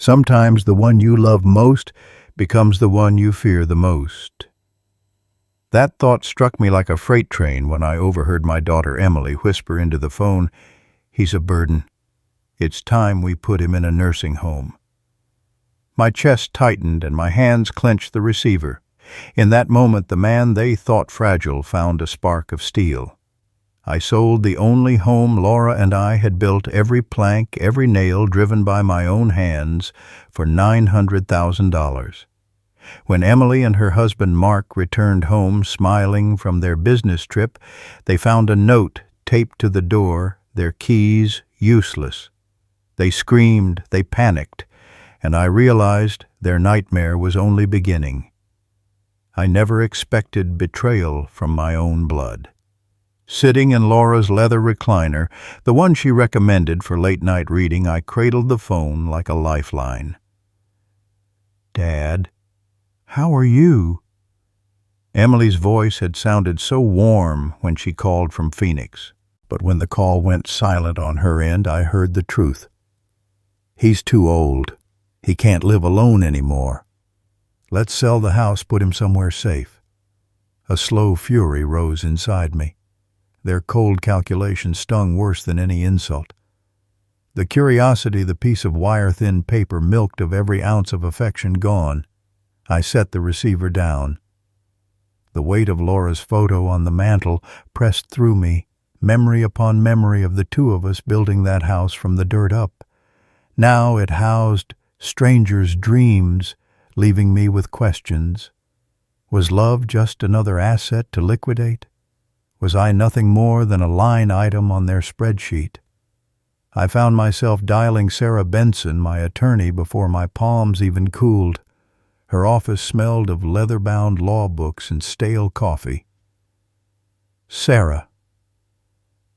Sometimes the one you love most becomes the one you fear the most. That thought struck me like a freight train when I overheard my daughter Emily whisper into the phone, "He's a burden. It's time we put him in a nursing home." My chest tightened and my hands clenched the receiver. In that moment, the man they thought fragile found a spark of steel. I sold the only home Laura and I had built, every plank, every nail driven by my own hands, for $900,000. When Emily and her husband Mark returned home smiling from their business trip, they found a note taped to the door, their keys useless. They screamed, they panicked, and I realized their nightmare was only beginning. I never expected betrayal from my own blood. Sitting in Laura's leather recliner, the one she recommended for late-night reading, I cradled the phone like a lifeline. "Dad, how are you?" Emily's voice had sounded so warm when she called from Phoenix, but when the call went silent on her end, I heard the truth. "He's too old. He can't live alone anymore. Let's sell the house, put him somewhere safe." A slow fury rose inside me. Their cold calculation stung worse than any insult. The curiosity, the piece of wire-thin paper milked of every ounce of affection gone. I set the receiver down. The weight of Laura's photo on the mantel pressed through me, memory upon memory of the two of us building that house from the dirt up. Now it housed strangers' dreams, leaving me with questions. Was love just another asset to liquidate? Was I nothing more than a line item on their spreadsheet? I found myself dialing Sarah Benson, my attorney, before my palms even cooled. Her office smelled of leather-bound law books and stale coffee. "Sarah,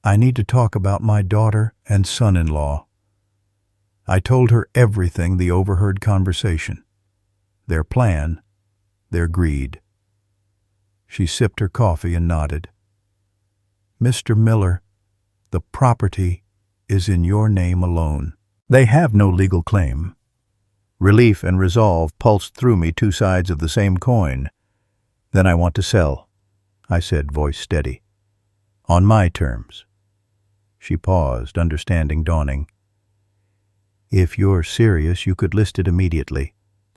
I need to talk about my daughter and son-in-law." I told her everything, the overheard conversation, their plan, their greed. She sipped her coffee and nodded. "Mr. Miller, the property is in your name alone. They have no legal claim." Relief and resolve pulsed through me, two sides of the same coin. "Then I want to sell," I said, voice steady. "On my terms." She paused, understanding dawning. "If you're serious, you could list it immediately.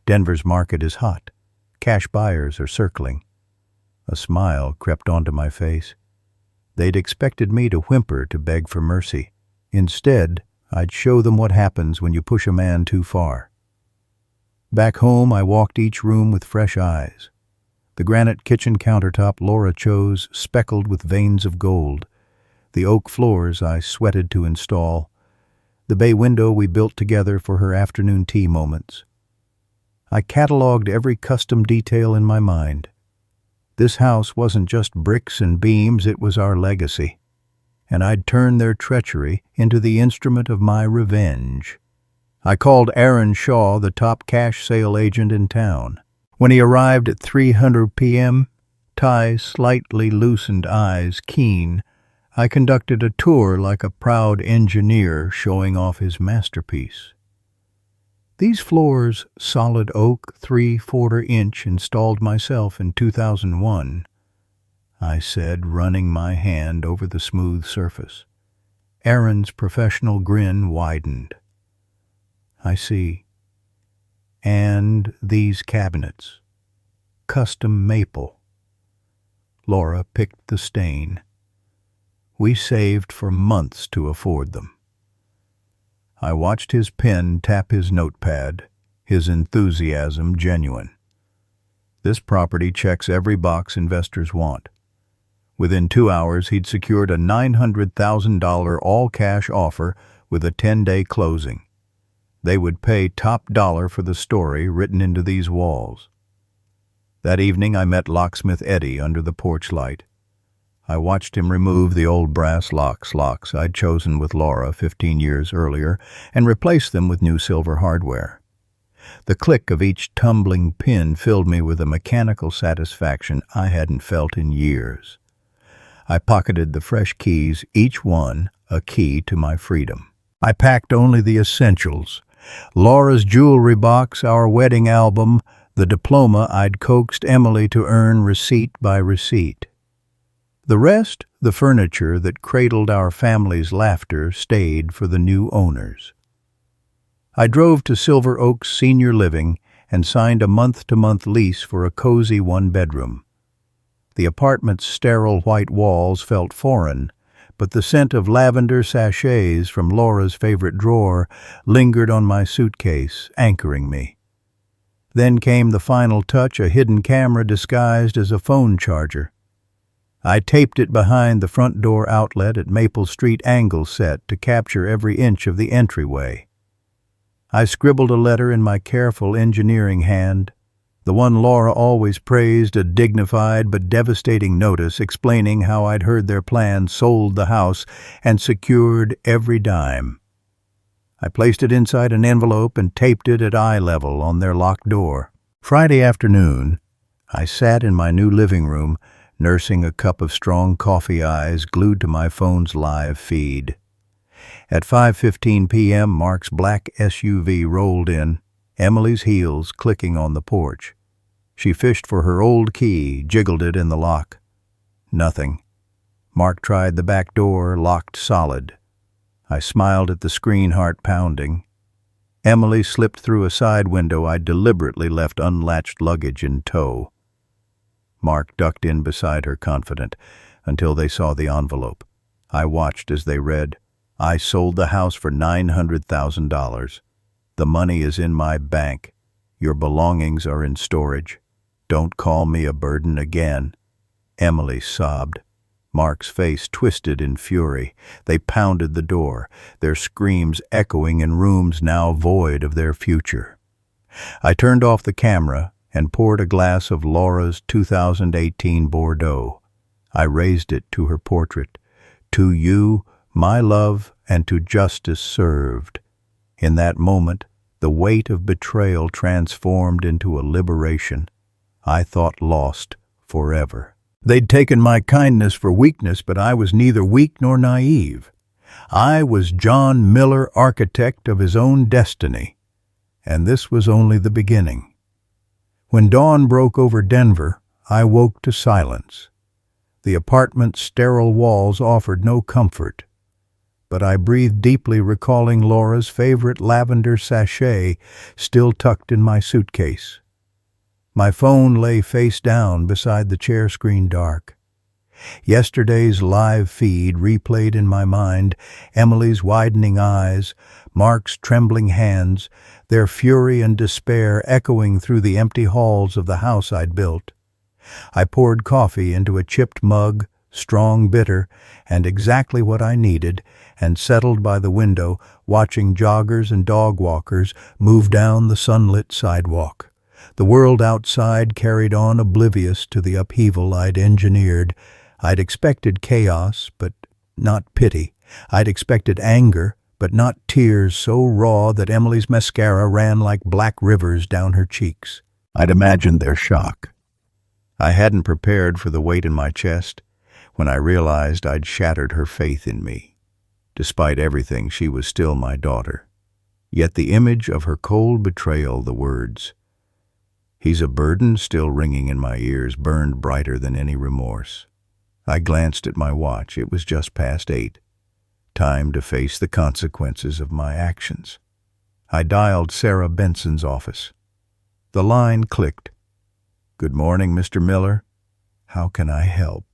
Denver's market is hot. Cash buyers are circling." A smile crept onto my face. They'd expected me to whimper, to beg for mercy. Instead, I'd show them what happens when you push a man too far. Back home, I walked each room with fresh eyes. The granite kitchen countertop Laura chose, speckled with veins of gold. The oak floors I sweated to install. The bay window we built together for her afternoon tea moments. I cataloged every custom detail in my mind. This house wasn't just bricks and beams, it was our legacy. And I'd turn their treachery into the instrument of my revenge. I called Aaron Shaw, the top cash sale agent in town. When he arrived at 300 p.m., Ty's slightly loosened eyes keen, I conducted a tour like a proud engineer showing off his masterpiece. "These floors, solid oak, 3/4 inch, installed myself in 2001, I said, running my hand over the smooth surface. Aaron's professional grin widened. "I see. And these cabinets, custom maple." Laura picked the stain. "We saved for months to afford them." I watched his pen tap his notepad, his enthusiasm genuine. "This property checks every box investors want." Within 2 hours, he'd secured a $900,000 all-cash offer with a 10-day closing. They would pay top dollar for the story written into these walls. That evening, I met locksmith Eddie under the porch light. I watched him remove the old brass locks I'd chosen with Laura 15 years earlier and replace them with new silver hardware. The click of each tumbling pin filled me with a mechanical satisfaction I hadn't felt in years. I pocketed the fresh keys, each one a key to my freedom. I packed only the essentials, Laura's jewelry box, our wedding album, the diploma I'd coaxed Emily to earn receipt by receipt. The rest, the furniture that cradled our family's laughter, stayed for the new owners. I drove to Silver Oaks Senior Living and signed a month-to-month lease for a cozy one-bedroom. The apartment's sterile white walls felt foreign, but the scent of lavender sachets from Laura's favorite drawer lingered on my suitcase, anchoring me. Then came the final touch, a hidden camera disguised as a phone charger. I taped it behind the front door outlet at Maple Street angle set to capture every inch of the entryway. I scribbled a letter in my careful engineering hand, the one Laura always praised, a dignified but devastating notice explaining how I'd heard their plan, sold the house, and secured every dime. I placed it inside an envelope and taped it at eye level on their locked door. Friday afternoon, I sat in my new living room, nursing a cup of strong coffee, eyes glued to my phone's live feed. At 5:15 p.m., Mark's black SUV rolled in, Emily's heels clicking on the porch. She fished for her old key, jiggled it in the lock. Nothing. Mark tried the back door, locked solid. I smiled at the screen, heart pounding. Emily slipped through a side window I'd deliberately left unlatched luggage in tow. Mark ducked in beside her, confident, until they saw the envelope. I watched as they read, "I sold the house for $900,000. The money is in my bank. Your belongings are in storage. Don't call me a burden again." Emily sobbed. Mark's face twisted in fury. They pounded the door, their screams echoing in rooms now void of their future. I turned off the camera and poured a glass of Laura's 2018 Bordeaux. I raised it to her portrait. "To you, my love, and to justice served." In that moment, the weight of betrayal transformed into a liberation. I thought lost forever. They'd taken my kindness for weakness, but I was neither weak nor naive. I was John Miller, architect of his own destiny. And this was only the beginning. When dawn broke over Denver, I woke to silence. The apartment's sterile walls offered no comfort, but I breathed deeply, recalling Laura's favorite lavender sachet still tucked in my suitcase. My phone lay face down beside the chair screen, dark. Yesterday's live feed replayed in my mind, Emily's widening eyes, Mark's trembling hands, their fury and despair echoing through the empty halls of the house I'd built. I poured coffee into a chipped mug, strong, bitter, and exactly what I needed, and settled by the window, watching joggers and dog walkers move down the sunlit sidewalk. The world outside carried on, oblivious to the upheaval I'd engineered. I'd expected chaos, but not pity. I'd expected anger, but not tears so raw that Emily's mascara ran like black rivers down her cheeks. I'd imagined their shock. I hadn't prepared for the weight in my chest when I realized I'd shattered her faith in me. Despite everything, she was still my daughter. Yet the image of her cold betrayal, the words, "He's a burden," still ringing in my ears, burned brighter than any remorse. I glanced at my watch. It was just past 8. Time to face the consequences of my actions. I dialed Sarah Benson's office. The line clicked. "Good morning, Mr. Miller. How can I help?"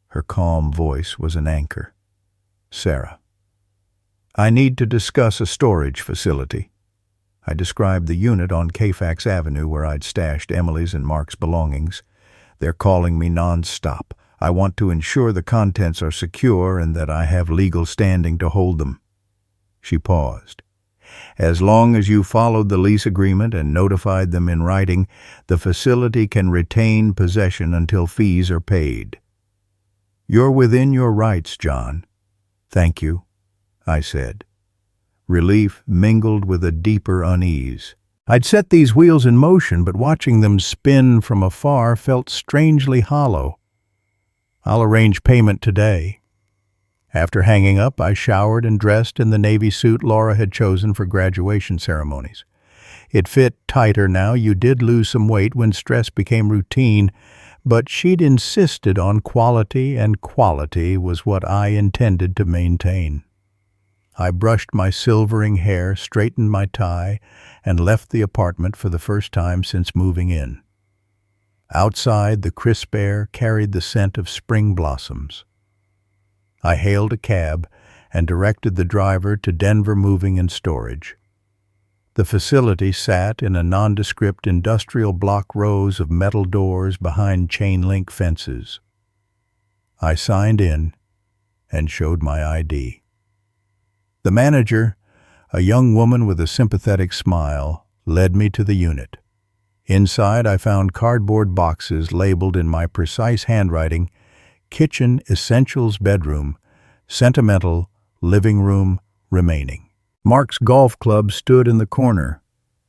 Her calm voice was an anchor. "Sarah, I need to discuss a storage facility." I described the unit on Kfax Avenue where I'd stashed Emily's and Mark's belongings. "They're calling me non-stop. I want to ensure the contents are secure and that I have legal standing to hold them." She paused. "As long as you followed the lease agreement and notified them in writing, the facility can retain possession until fees are paid." "You're within your rights, John." "Thank you," I said. Relief mingled with a deeper unease. I'd set these wheels in motion, but watching them spin from afar felt strangely hollow. "I'll arrange payment today." After hanging up, I showered and dressed in the navy suit Laura had chosen for graduation ceremonies. It fit tighter now. You did lose some weight when stress became routine, but she'd insisted on quality, and quality was what I intended to maintain. I brushed my silvering hair, straightened my tie, and left the apartment for the first time since moving in. Outside, the crisp air carried the scent of spring blossoms. I hailed a cab and directed the driver to Denver Moving and Storage. The facility sat in a nondescript industrial block, rows of metal doors behind chain-link fences. I signed in and showed my ID. The manager, a young woman with a sympathetic smile, led me to the unit. Inside, I found cardboard boxes labeled in my precise handwriting, Kitchen Essentials Bedroom, Sentimental Living Room Remaining. Mark's golf club stood in the corner.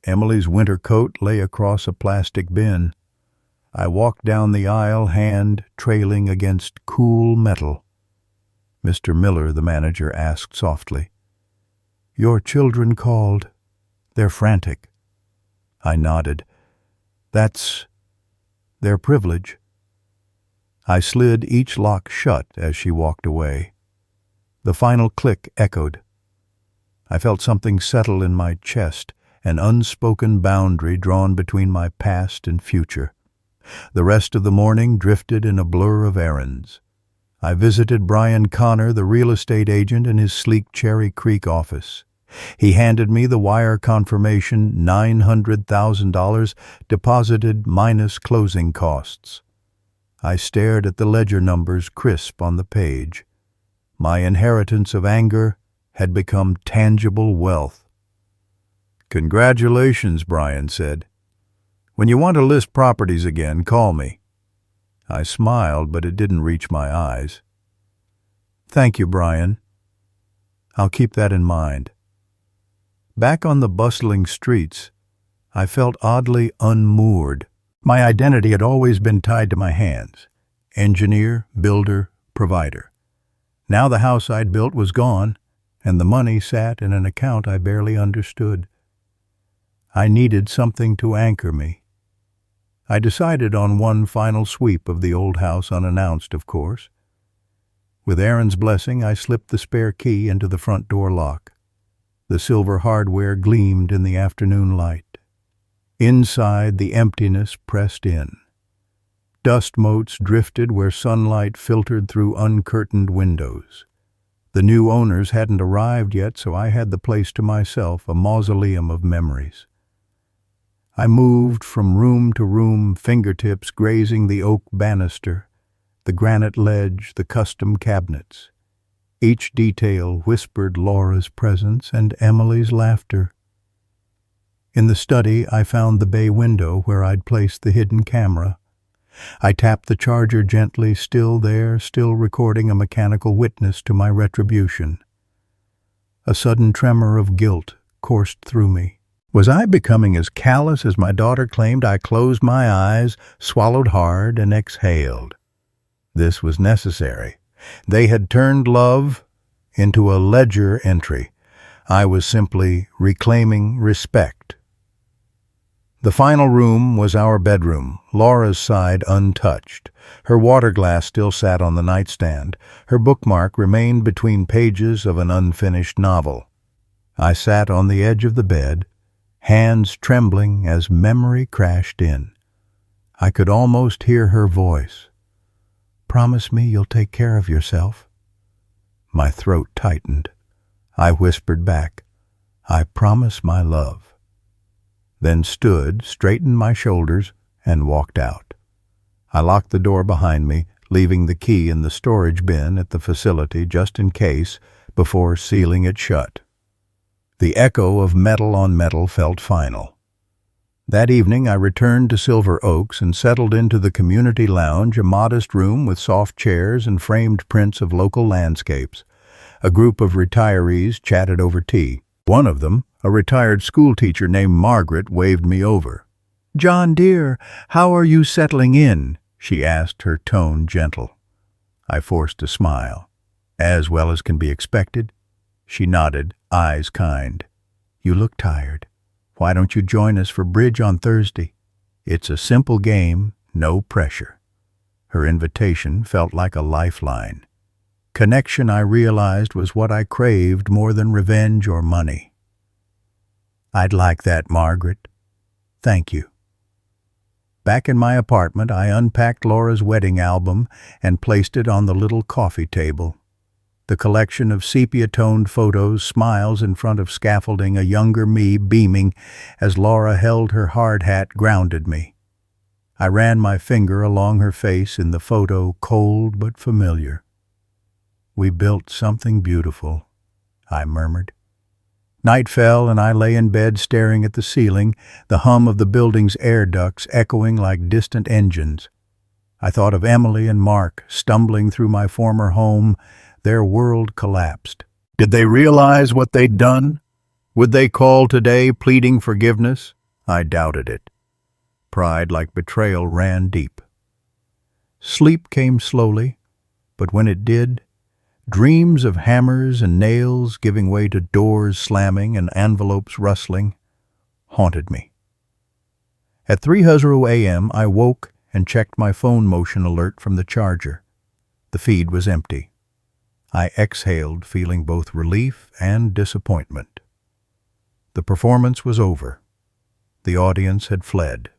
Emily's winter coat lay across a plastic bin. I walked down the aisle, hand trailing against cool metal. Mr. Miller, the manager, asked softly, "Your children called. They're frantic." I nodded. "That's their privilege." I slid each lock shut as she walked away. The final click echoed. I felt something settle in my chest, an unspoken boundary drawn between my past and future. The rest of the morning drifted in a blur of errands. I visited Brian Connor, the real estate agent, in his sleek Cherry Creek office. He handed me the wire confirmation, $900,000 deposited minus closing costs. I stared at the ledger numbers crisp on the page. My inheritance of anger had become tangible wealth. "Congratulations," Brian said. "When you want to list properties again, call me." I smiled, but it didn't reach my eyes. "Thank you, Brian. I'll keep that in mind." Back on the bustling streets, I felt oddly unmoored. My identity had always been tied to my hands: engineer, builder, provider. Now the house I'd built was gone, and the money sat in an account I barely understood. I needed something to anchor me. I decided on one final sweep of the old house, unannounced, of course. With Aaron's blessing, I slipped the spare key into the front door lock. The silver hardware gleamed in the afternoon light. Inside, the emptiness pressed in. Dust motes drifted where sunlight filtered through uncurtained windows. The new owners hadn't arrived yet, so I had the place to myself, a mausoleum of memories. I moved from room to room, fingertips grazing the oak banister, the granite ledge, the custom cabinets. Each detail whispered Laura's presence and Emily's laughter. In the study, I found the bay window where I'd placed the hidden camera. I tapped the charger gently, still there, still recording a mechanical witness to my retribution. A sudden tremor of guilt coursed through me. Was I becoming as callous as my daughter claimed? I closed my eyes, swallowed hard, and exhaled. This was necessary. They had turned love into a ledger entry. I was simply reclaiming respect. The final room was our bedroom, Laura's side untouched. Her water glass still sat on the nightstand. Her bookmark remained between pages of an unfinished novel. I sat on the edge of the bed, hands trembling as memory crashed in. I could almost hear her voice. "Promise me you'll take care of yourself." My throat tightened. I whispered back, "I promise, my love." Then stood, straightened my shoulders, and walked out. I locked the door behind me, leaving the key in the storage bin at the facility just in case, before sealing it shut. The echo of metal on metal felt final. That evening I returned to Silver Oaks and settled into the community lounge, a modest room with soft chairs and framed prints of local landscapes. A group of retirees chatted over tea. One of them, a retired schoolteacher named Margaret, waved me over. "John, dear, how are you settling in?" she asked, her tone gentle. I forced a smile. As well as can be expected. She nodded, eyes kind. You look tired. Why don't you join us for bridge on Thursday? It's a simple game, no pressure. Her invitation felt like a lifeline. Connection, I realized, was what I craved more than revenge or money. I'd like that, Margaret. Thank you. Back in my apartment, I unpacked Laura's wedding album and placed it on the little coffee table. The collection of sepia-toned photos, smiles in front of scaffolding, a younger me beaming as Laura held her hard hat, grounded me. I ran my finger along her face in the photo, cold but familiar. We built something beautiful, I murmured. Night fell and I lay in bed staring at the ceiling, the hum of the building's air ducts echoing like distant engines. I thought of Emily and Mark stumbling through my former home. Their world collapsed. Did they realize what they'd done? Would they call today pleading forgiveness? I doubted it. Pride, like betrayal, ran deep. Sleep came slowly, but when it did, dreams of hammers and nails giving way to doors slamming and envelopes rustling haunted me. At 3:00 a.m., I woke and checked my phone motion alert from the charger. The feed was empty. I exhaled, feeling both relief and disappointment. The performance was over. The audience had fled.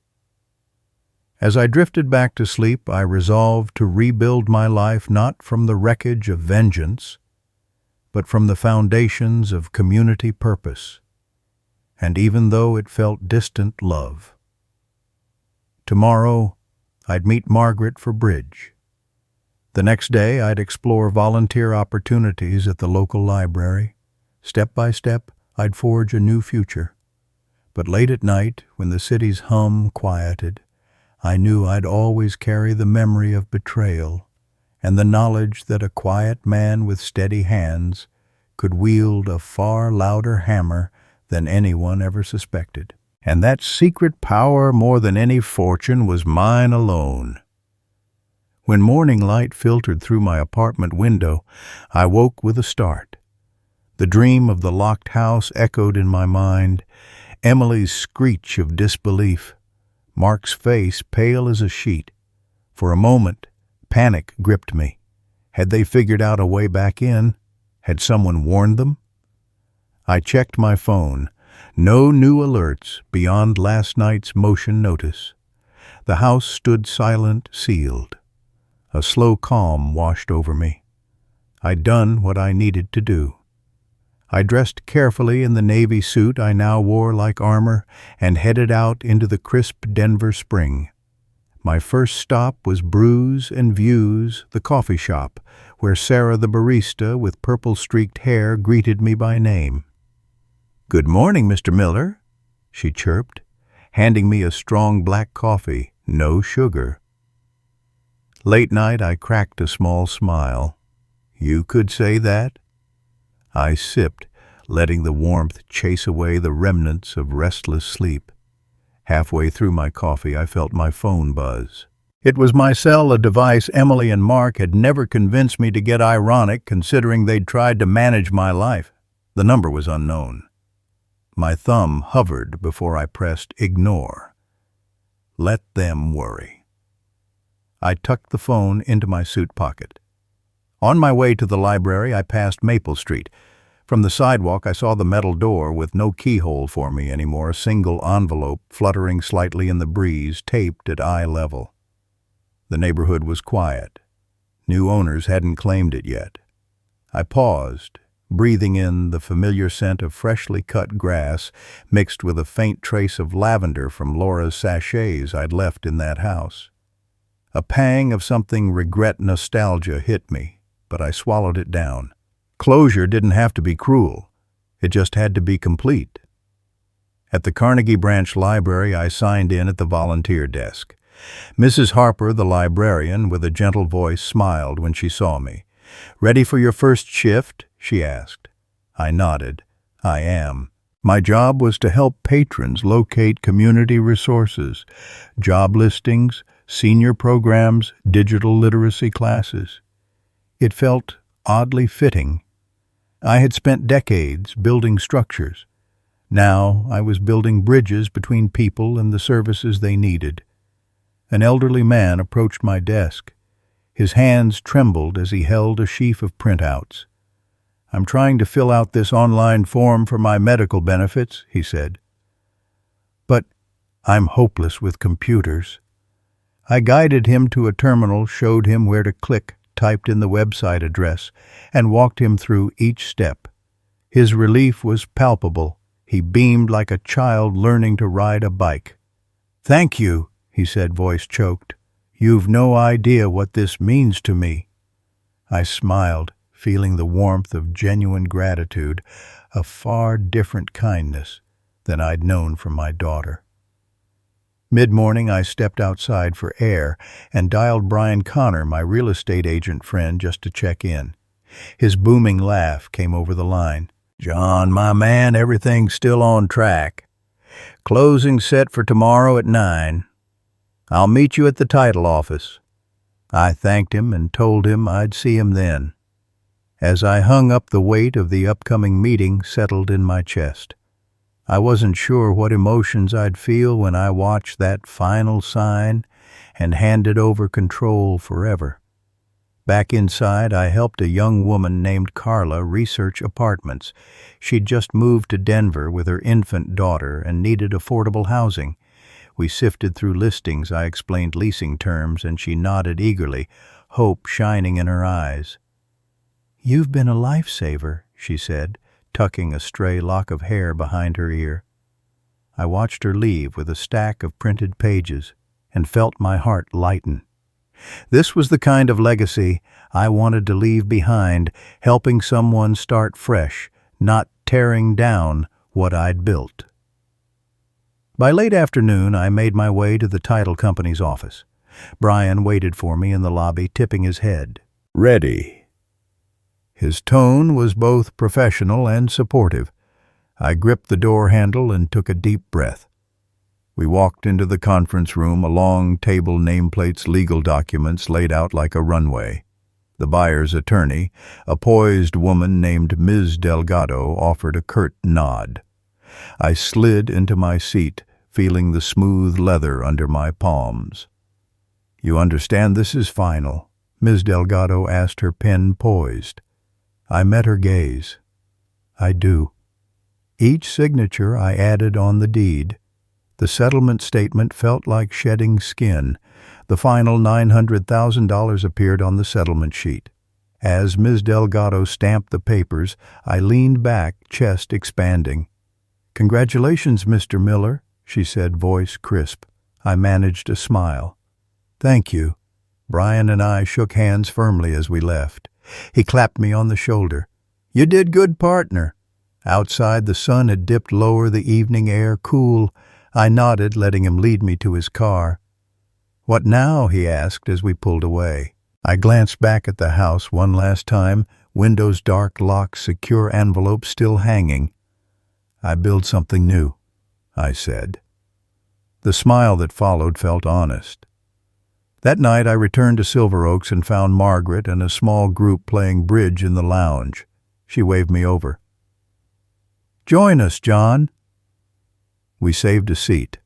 As I drifted back to sleep, I resolved to rebuild my life not from the wreckage of vengeance, but from the foundations of community purpose, and even though it felt distant, love. Tomorrow, I'd meet Margaret for bridge. The next day, I'd explore volunteer opportunities at the local library. Step by step, I'd forge a new future. But late at night, when the city's hum quieted, I knew I'd always carry the memory of betrayal and the knowledge that a quiet man with steady hands could wield a far louder hammer than anyone ever suspected. And that secret power, more than any fortune, was mine alone. When morning light filtered through my apartment window, I woke with a start. The dream of the locked house echoed in my mind, Emily's screech of disbelief, Mark's face pale as a sheet. For a moment, panic gripped me. Had they figured out a way back in? Had someone warned them? I checked my phone. No new alerts beyond last night's motion notice. The house stood silent, sealed. A slow calm washed over me. I'd done what I needed to do. I dressed carefully in the navy suit I now wore like armor and headed out into the crisp Denver spring. My first stop was Brews and Views, the coffee shop, where Sarah the barista with purple-streaked hair greeted me by name. "Good morning, Mr. Miller," she chirped, handing me a strong black coffee, no sugar. Late night, I cracked a small smile. "You could say that?" I sipped, letting the warmth chase away the remnants of restless sleep. Halfway through my coffee, I felt my phone buzz. It was my cell, a device Emily and Mark had never convinced me to get ironic, considering they'd tried to manage my life. The number was unknown. My thumb hovered before I pressed ignore. Let them worry. I tucked the phone into my suit pocket. On my way to the library, I passed Maple Street. From the sidewalk, I saw the metal door with no keyhole for me anymore, a single envelope fluttering slightly in the breeze, taped at eye level. The neighborhood was quiet. New owners hadn't claimed it yet. I paused, breathing in the familiar scent of freshly cut grass mixed with a faint trace of lavender from Laura's sachets I'd left in that house. A pang of something regret nostalgia hit me, but I swallowed it down. Closure didn't have to be cruel. It just had to be complete. At the Carnegie Branch Library, I signed in at the volunteer desk. Mrs. Harper, the librarian, with a gentle voice, smiled when she saw me. "Ready for your first shift?" she asked. I nodded. "I am." My job was to help patrons locate community resources, job listings, senior programs, digital literacy classes. It felt oddly fitting. I had spent decades building structures. Now I was building bridges between people and the services they needed. An elderly man approached my desk. His hands trembled as he held a sheaf of printouts. "I'm trying to fill out this online form for my medical benefits," he said. "But I'm hopeless with computers." I guided him to a terminal, showed him where to click, typed in the website address, and walked him through each step. His relief was palpable. He beamed like a child learning to ride a bike. "Thank you," he said, voice choked. "You've no idea what this means to me." I smiled, feeling the warmth of genuine gratitude, a far different kindness than I'd known from my daughter. Mid-morning, I stepped outside for air and dialed Brian Connor, my real estate agent friend, just to check in. His booming laugh came over the line. "John, my man, everything's still on track. Closing set for tomorrow at 9. I'll meet you at the title office." I thanked him and told him I'd see him then. As I hung up, the weight of the upcoming meeting settled in my chest. I wasn't sure what emotions I'd feel when I watched that final sign and handed over control forever. Back inside, I helped a young woman named Carla research apartments. She'd just moved to Denver with her infant daughter and needed affordable housing. We sifted through listings. I explained leasing terms, and she nodded eagerly, hope shining in her eyes. "You've been a lifesaver," she said, tucking a stray lock of hair behind her ear. I watched her leave with a stack of printed pages and felt my heart lighten. This was the kind of legacy I wanted to leave behind, helping someone start fresh, not tearing down what I'd built. By late afternoon, I made my way to the title company's office. Brian waited for me in the lobby, tipping his head. "Ready." His tone was both professional and supportive. I gripped the door handle and took a deep breath. We walked into the conference room, a long table, nameplates, legal documents laid out like a runway. The buyer's attorney, a poised woman named Ms. Delgado, offered a curt nod. I slid into my seat, feeling the smooth leather under my palms. "You understand this is final?" Ms. Delgado asked, her pen poised. I met her gaze. "I do." Each signature I added on the deed. The settlement statement felt like shedding skin. The final $900,000 appeared on the settlement sheet. As Ms. Delgado stamped the papers, I leaned back, chest expanding. "Congratulations, Mr. Miller," she said, voice crisp. I managed a smile. "Thank you." Brian and I shook hands firmly as we left. He clapped me on the shoulder. "You did good, partner." Outside, the sun had dipped lower, the evening air cool. I nodded, letting him lead me to his car. "What now?" he asked as we pulled away. I glanced back at the house one last time, windows dark, locks, secure envelopes still hanging. "I build something new," I said. The smile that followed felt honest. That night I returned to Silver Oaks and found Margaret and a small group playing bridge in the lounge. She waved me over. "Join us, John." We saved a seat.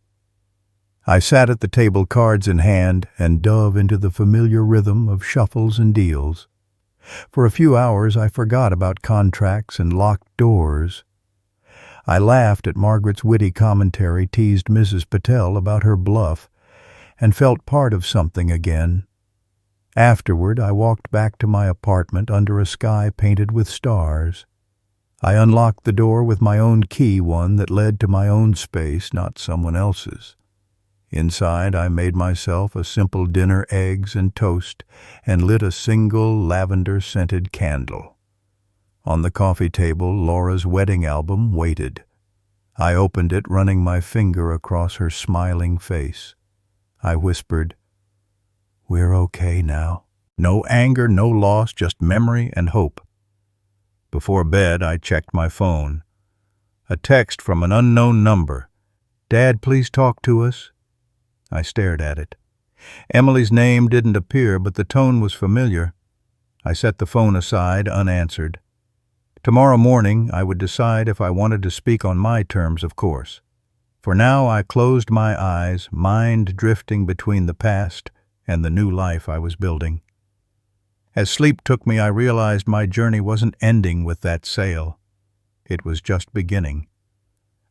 I sat at the table, cards in hand, and dove into the familiar rhythm of shuffles and deals. For a few hours I forgot about contracts and locked doors. I laughed at Margaret's witty commentary, teased Mrs. Patel about her bluff, and felt part of something again. Afterward, I walked back to my apartment under a sky painted with stars. I unlocked the door with my own key, one that led to my own space, not someone else's. Inside, I made myself a simple dinner, eggs and toast, and lit a single lavender-scented candle. On the coffee table, Laura's wedding album waited. I opened it, running my finger across her smiling face. I whispered, "We're okay now." No anger, no loss, just memory and hope. Before bed, I checked my phone. A text from an unknown number. "Dad, please talk to us." I stared at it. Emily's name didn't appear, but the tone was familiar. I set the phone aside, unanswered. Tomorrow morning I would decide if I wanted to speak on my terms, of course. For now I closed my eyes, mind drifting between the past and the new life I was building. As sleep took me, I realized my journey wasn't ending with that sail. It was just beginning.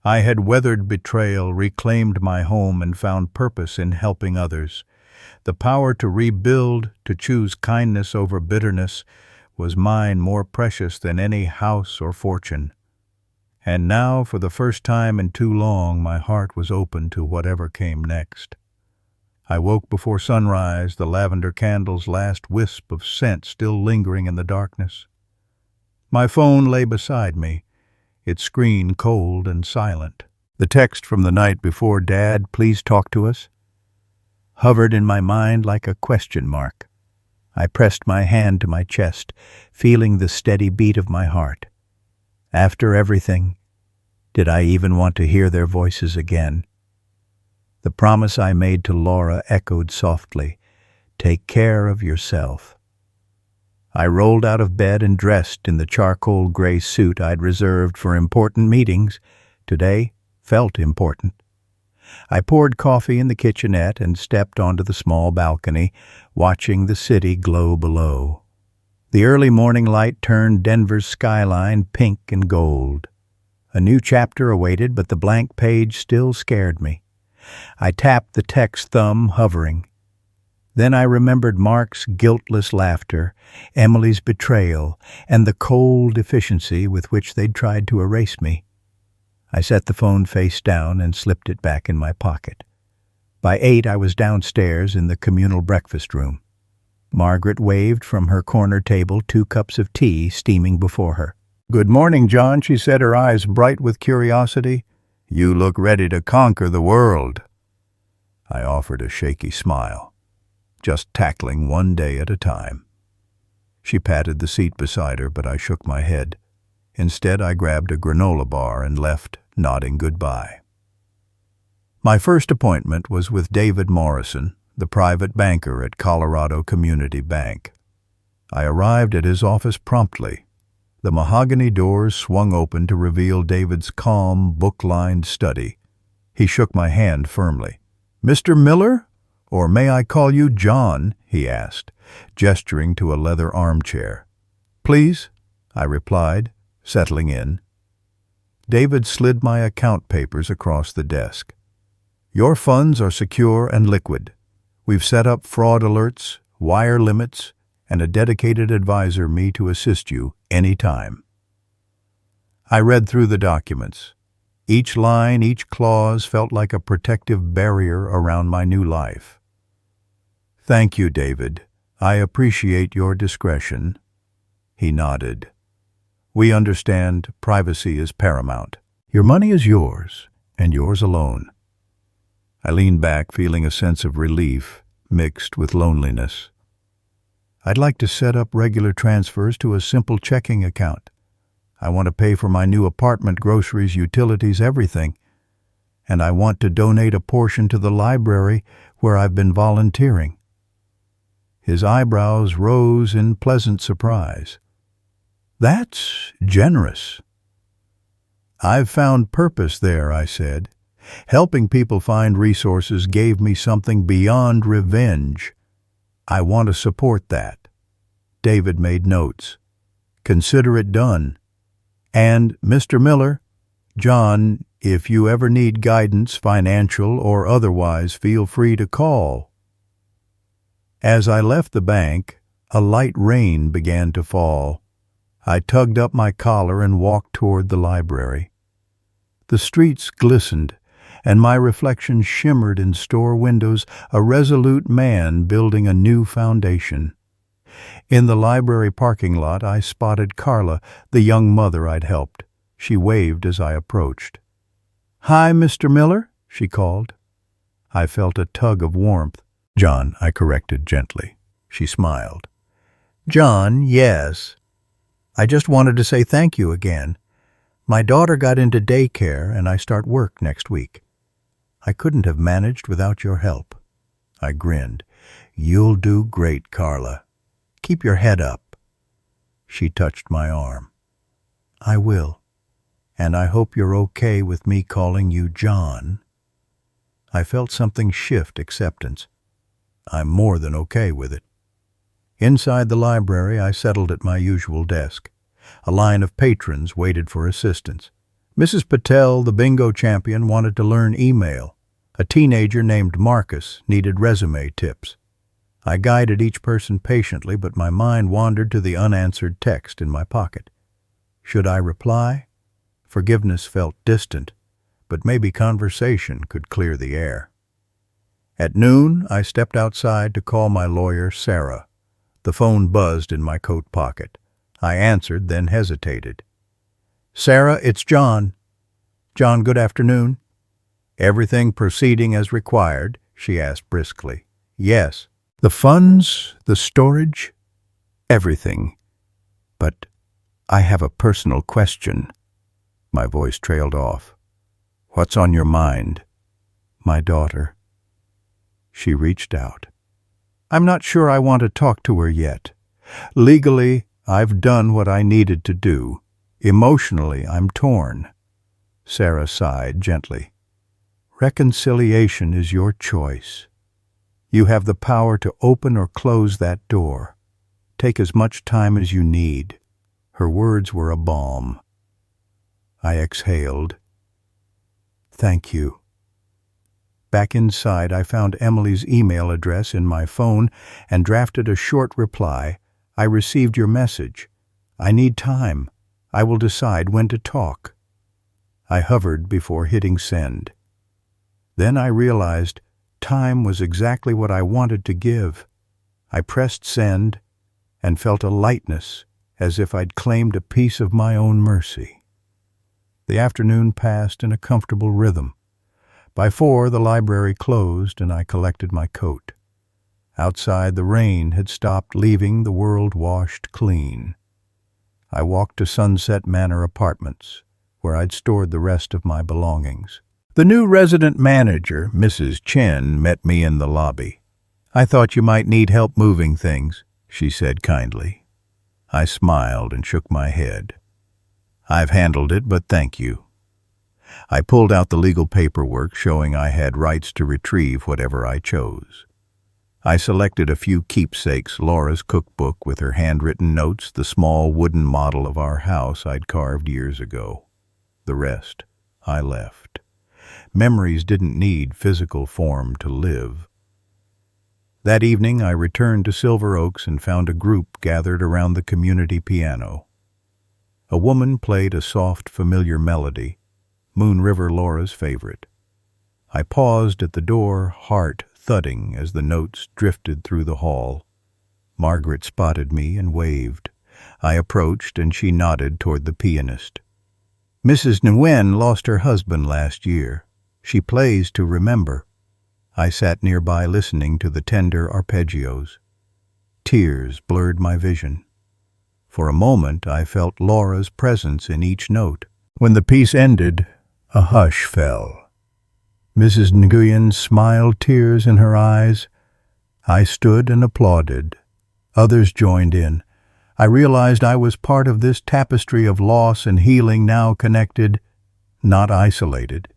I had weathered betrayal, reclaimed my home, and found purpose in helping others. The power to rebuild, to choose kindness over bitterness, was mine, more precious than any house or fortune. And now, for the first time in too long, my heart was open to whatever came next. I woke before sunrise, the lavender candle's last wisp of scent still lingering in the darkness. My phone lay beside me, its screen cold and silent. The text from the night before, "Dad, please talk to us," hovered in my mind like a question mark. I pressed my hand to my chest, feeling the steady beat of my heart. After everything, did I even want to hear their voices again? The promise I made to Laura echoed softly, "Take care of yourself." I rolled out of bed and dressed in the charcoal gray suit I'd reserved for important meetings. Today felt important. I poured coffee in the kitchenette and stepped onto the small balcony, watching the city glow below. The early morning light turned Denver's skyline pink and gold. A new chapter awaited, but the blank page still scared me. I tapped the text thumb, hovering. Then I remembered Mark's guiltless laughter, Emily's betrayal, and the cold efficiency with which they'd tried to erase me. I set the phone face down and slipped it back in my pocket. By 8, I was downstairs in the communal breakfast room. Margaret waved from her corner table, 2 cups of tea steaming before her. "Good morning, John," she said, her eyes bright with curiosity. "You look ready to conquer the world." I offered a shaky smile, just tackling one day at a time. She patted the seat beside her, but I shook my head. Instead, I grabbed a granola bar and left, nodding goodbye. My first appointment was with David Morrison, the private banker at Colorado Community Bank. I arrived at his office promptly. The mahogany doors swung open to reveal David's calm, book-lined study. He shook my hand firmly. "Mr. Miller? Or may I call you John?" he asked, gesturing to a leather armchair. "Please," I replied, settling in. David slid my account papers across the desk. "Your funds are secure and liquid. We've set up fraud alerts, wire limits, and a dedicated advisor, me, to assist you any time." I read through the documents. Each line, each clause felt like a protective barrier around my new life. "Thank you, David. I appreciate your discretion." He nodded. "We understand privacy is paramount. Your money is yours, and yours alone." I leaned back, feeling a sense of relief mixed with loneliness. "I'd like to set up regular transfers to a simple checking account. I want to pay for my new apartment, groceries, utilities, everything. And I want to donate a portion to the library where I've been volunteering." His eyebrows rose in pleasant surprise. "That's generous." "I've found purpose there," I said. "Helping people find resources gave me something beyond revenge. I want to support that." David made notes. "Consider it done. And, Mr. Miller, John, if you ever need guidance, financial or otherwise, feel free to call." As I left the bank, a light rain began to fall. I tugged up my collar and walked toward the library. The streets glistened, and my reflection shimmered in store windows, a resolute man building a new foundation. In the library parking lot, I spotted Carla, the young mother I'd helped. She waved as I approached. "Hi, Mr. Miller," she called. I felt a tug of warmth. "John," I corrected gently. She smiled. "John, yes. I just wanted to say thank you again. My daughter got into daycare, and I start work next week. I couldn't have managed without your help." I grinned. "You'll do great, Carla. Keep your head up." She touched my arm. I will, and I hope you're okay with me calling you John. I felt something shift acceptance. I'm more than okay with it. Inside the library, I settled at my usual desk. A line of patrons waited for assistance. Mrs. Patel, the bingo champion, wanted to learn email. A teenager named Marcus needed resume tips. I guided each person patiently, but my mind wandered to the unanswered text in my pocket. Should I reply? Forgiveness felt distant, but maybe conversation could clear the air. At noon, I stepped outside to call my lawyer, Sarah. The phone buzzed in my coat pocket. I answered, then hesitated. Sarah, it's John. John, good afternoon. Everything proceeding as required? She asked briskly. Yes. The funds, the storage, everything. But I have a personal question. My voice trailed off. What's on your mind? My daughter. She reached out. I'm not sure I want to talk to her yet. Legally, I've done what I needed to do. Emotionally, I'm torn. Sarah sighed gently. Reconciliation is your choice. You have the power to open or close that door. Take as much time as you need. Her words were a balm. I exhaled. Thank you. Back inside, I found Emily's email address in my phone and drafted a short reply. I received your message. I need time. I will decide when to talk. I hovered before hitting send. Then I realized time was exactly what I wanted to give. I pressed send and felt a lightness, as if I'd claimed a piece of my own mercy. The afternoon passed in a comfortable rhythm. By 4, the library closed and I collected my coat. Outside, the rain had stopped, leaving the world washed clean. I walked to Sunset Manor Apartments, where I'd stored the rest of my belongings. The new resident manager, Mrs. Chen, met me in the lobby. I thought you might need help moving things, she said kindly. I smiled and shook my head. I've handled it, but thank you. I pulled out the legal paperwork showing I had rights to retrieve whatever I chose. I selected a few keepsakes, Laura's cookbook with her handwritten notes, the small wooden model of our house I'd carved years ago. The rest I left. Memories didn't need physical form to live. That evening I returned to Silver Oaks and found a group gathered around the community piano. A woman played a soft, familiar melody, Moon River Laura's favorite. I paused at the door, heart thudding as the notes drifted through the hall. Margaret spotted me and waved. I approached and she nodded toward the pianist. Mrs. Nguyen lost her husband last year. She plays to remember. I sat nearby listening to the tender arpeggios. Tears blurred my vision. For a moment I felt Laura's presence in each note. When the piece ended, a hush fell. Mrs. Nguyen smiled, tears in her eyes. I stood and applauded. Others joined in. I realized I was part of this tapestry of loss and healing, now connected, not isolated.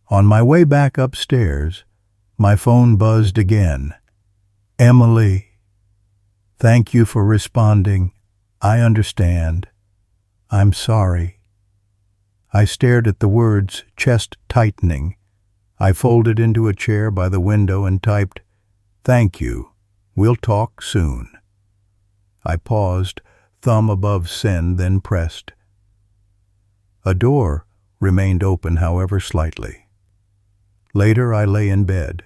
On my way back upstairs, my phone buzzed again. Emily, thank you for responding. I understand. I'm sorry. I stared at the words, chest tightening. I folded into a chair by the window and typed, "Thank you. We'll talk soon." I paused, thumb above send, then pressed. A door remained open, however slightly. Later I lay in bed,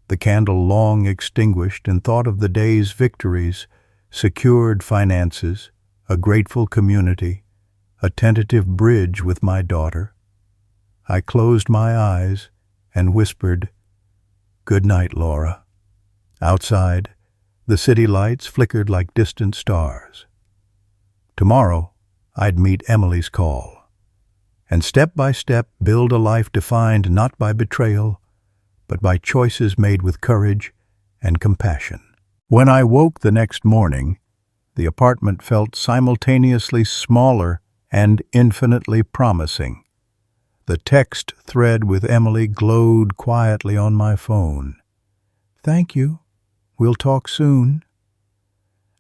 the candle long extinguished, and thought of the day's victories, secured finances, a grateful community, a tentative bridge with my daughter. I closed my eyes and whispered, "Good night, Laura." Outside, the city lights flickered like distant stars. Tomorrow, I'd meet Emily's call, and step by step build a life defined not by betrayal, but by choices made with courage and compassion. When I woke the next morning, The apartment felt simultaneously smaller and infinitely promising. The text thread with Emily glowed quietly on my phone. "Thank you. We'll talk soon."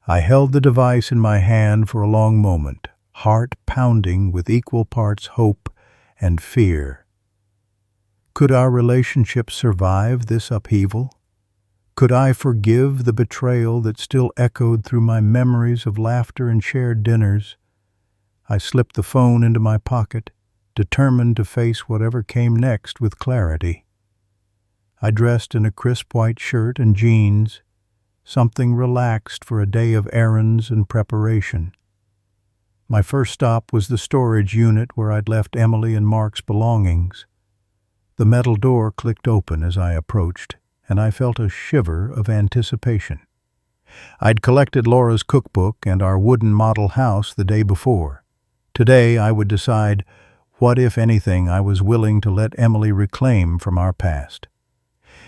I held the device in my hand for a long moment, heart pounding with equal parts hope and fear. Could our relationship survive this upheaval? Could I forgive the betrayal that still echoed through my memories of laughter and shared dinners? I slipped the phone into my pocket, determined to face whatever came next with clarity. I dressed in a crisp white shirt and jeans, something relaxed for a day of errands and preparation. My first stop was the storage unit where I'd left Emily and Mark's belongings. The metal door clicked open as I approached, and I felt a shiver of anticipation. I'd collected Laura's cookbook and our wooden model house the day before. Today I would decide what, if anything, I was willing to let Emily reclaim from our past.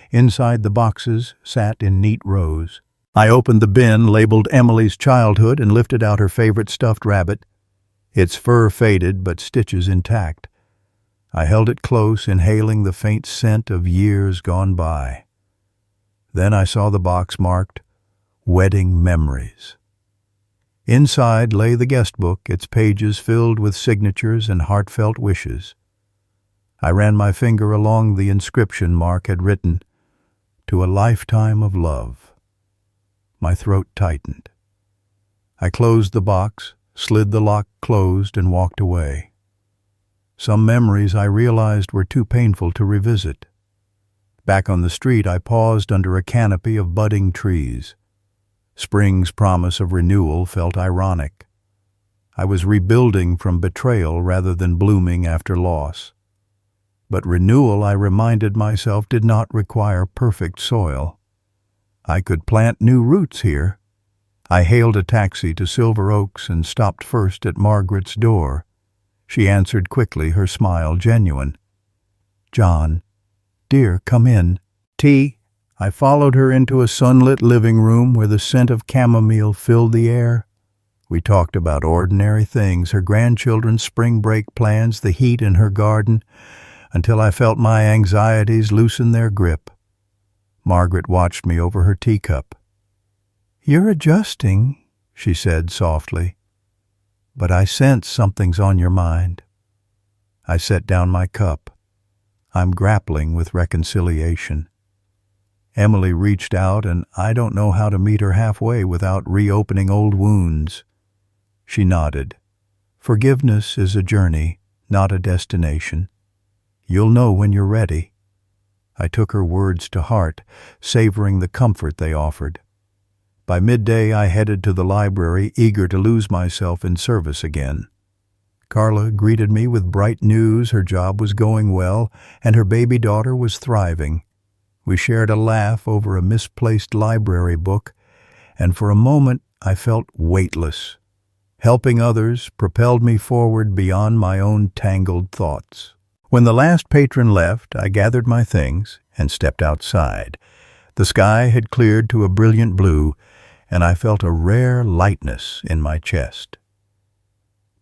Inside the boxes sat in neat rows. I opened the bin labeled Emily's childhood and lifted out her favorite stuffed rabbit, its fur faded but stitches intact. I held it close, inhaling the faint scent of years gone by. Then I saw the box marked Wedding Memories. Inside lay the guest book, its pages filled with signatures and heartfelt wishes. I ran my finger along the inscription Mark had written, "To a lifetime of love." My throat tightened. I closed the box, slid the lock closed, and walked away. Some memories I realized were too painful to revisit. Back on the street, I paused under a canopy of budding trees. Spring's promise of renewal felt ironic. I was rebuilding from betrayal rather than blooming after loss. But renewal, I reminded myself, did not require perfect soil. I could plant new roots here. I hailed a taxi to Silver Oaks and stopped first at Margaret's door. She answered quickly, her smile genuine. "John, dear, come in." "Tea?" I followed her into a sunlit living room where the scent of chamomile filled the air. We talked about ordinary things, her grandchildren's spring break plans, the heat in her garden, until I felt my anxieties loosen their grip. Margaret watched me over her teacup. "You're adjusting," she said softly, "but I sense something's on your mind." I set down my cup. I'm grappling with reconciliation. Emily reached out, and I don't know how to meet her halfway without reopening old wounds. She nodded. "Forgiveness is a journey, not a destination. You'll know when you're ready." I took her words to heart, savoring the comfort they offered. By midday, I headed to the library, eager to lose myself in service again. Carla greeted me with bright news. Her job was going well, and her baby daughter was thriving. We shared a laugh over a misplaced library book, and for a moment I felt weightless. Helping others propelled me forward beyond my own tangled thoughts. When the last patron left, I gathered my things and stepped outside. The sky had cleared to a brilliant blue, and I felt a rare lightness in my chest.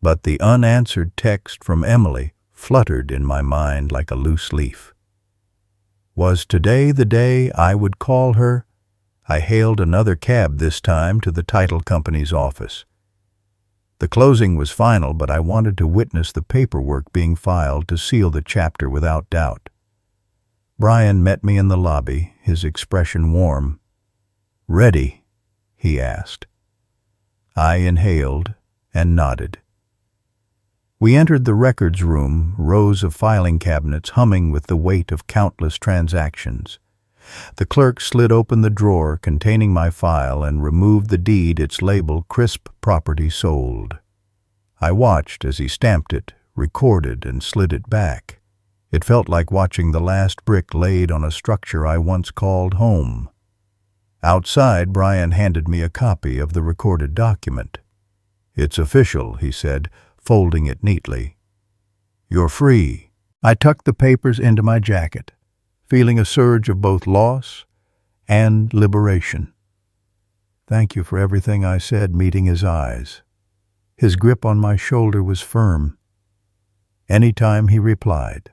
But the unanswered text from Emily fluttered in my mind like a loose leaf. Was today the day I would call her? I hailed another cab this time to the title company's office. The closing was final, but I wanted to witness the paperwork being filed to seal the chapter without doubt. Brian met me in the lobby, his expression warm. "Ready?" he asked. I inhaled and nodded. We entered the records room, rows of filing cabinets humming with the weight of countless transactions. The clerk slid open the drawer containing my file and removed the deed, its label, "Crisp Property Sold." I watched as he stamped it, recorded, and slid it back. It felt like watching the last brick laid on a structure I once called home. Outside, Brian handed me a copy of the recorded document. "It's official," he said, folding it neatly. "You're free." I tucked the papers into my jacket, feeling a surge of both loss and liberation. Thank you for everything, I said, meeting his eyes. His grip on my shoulder was firm. Anytime, he replied.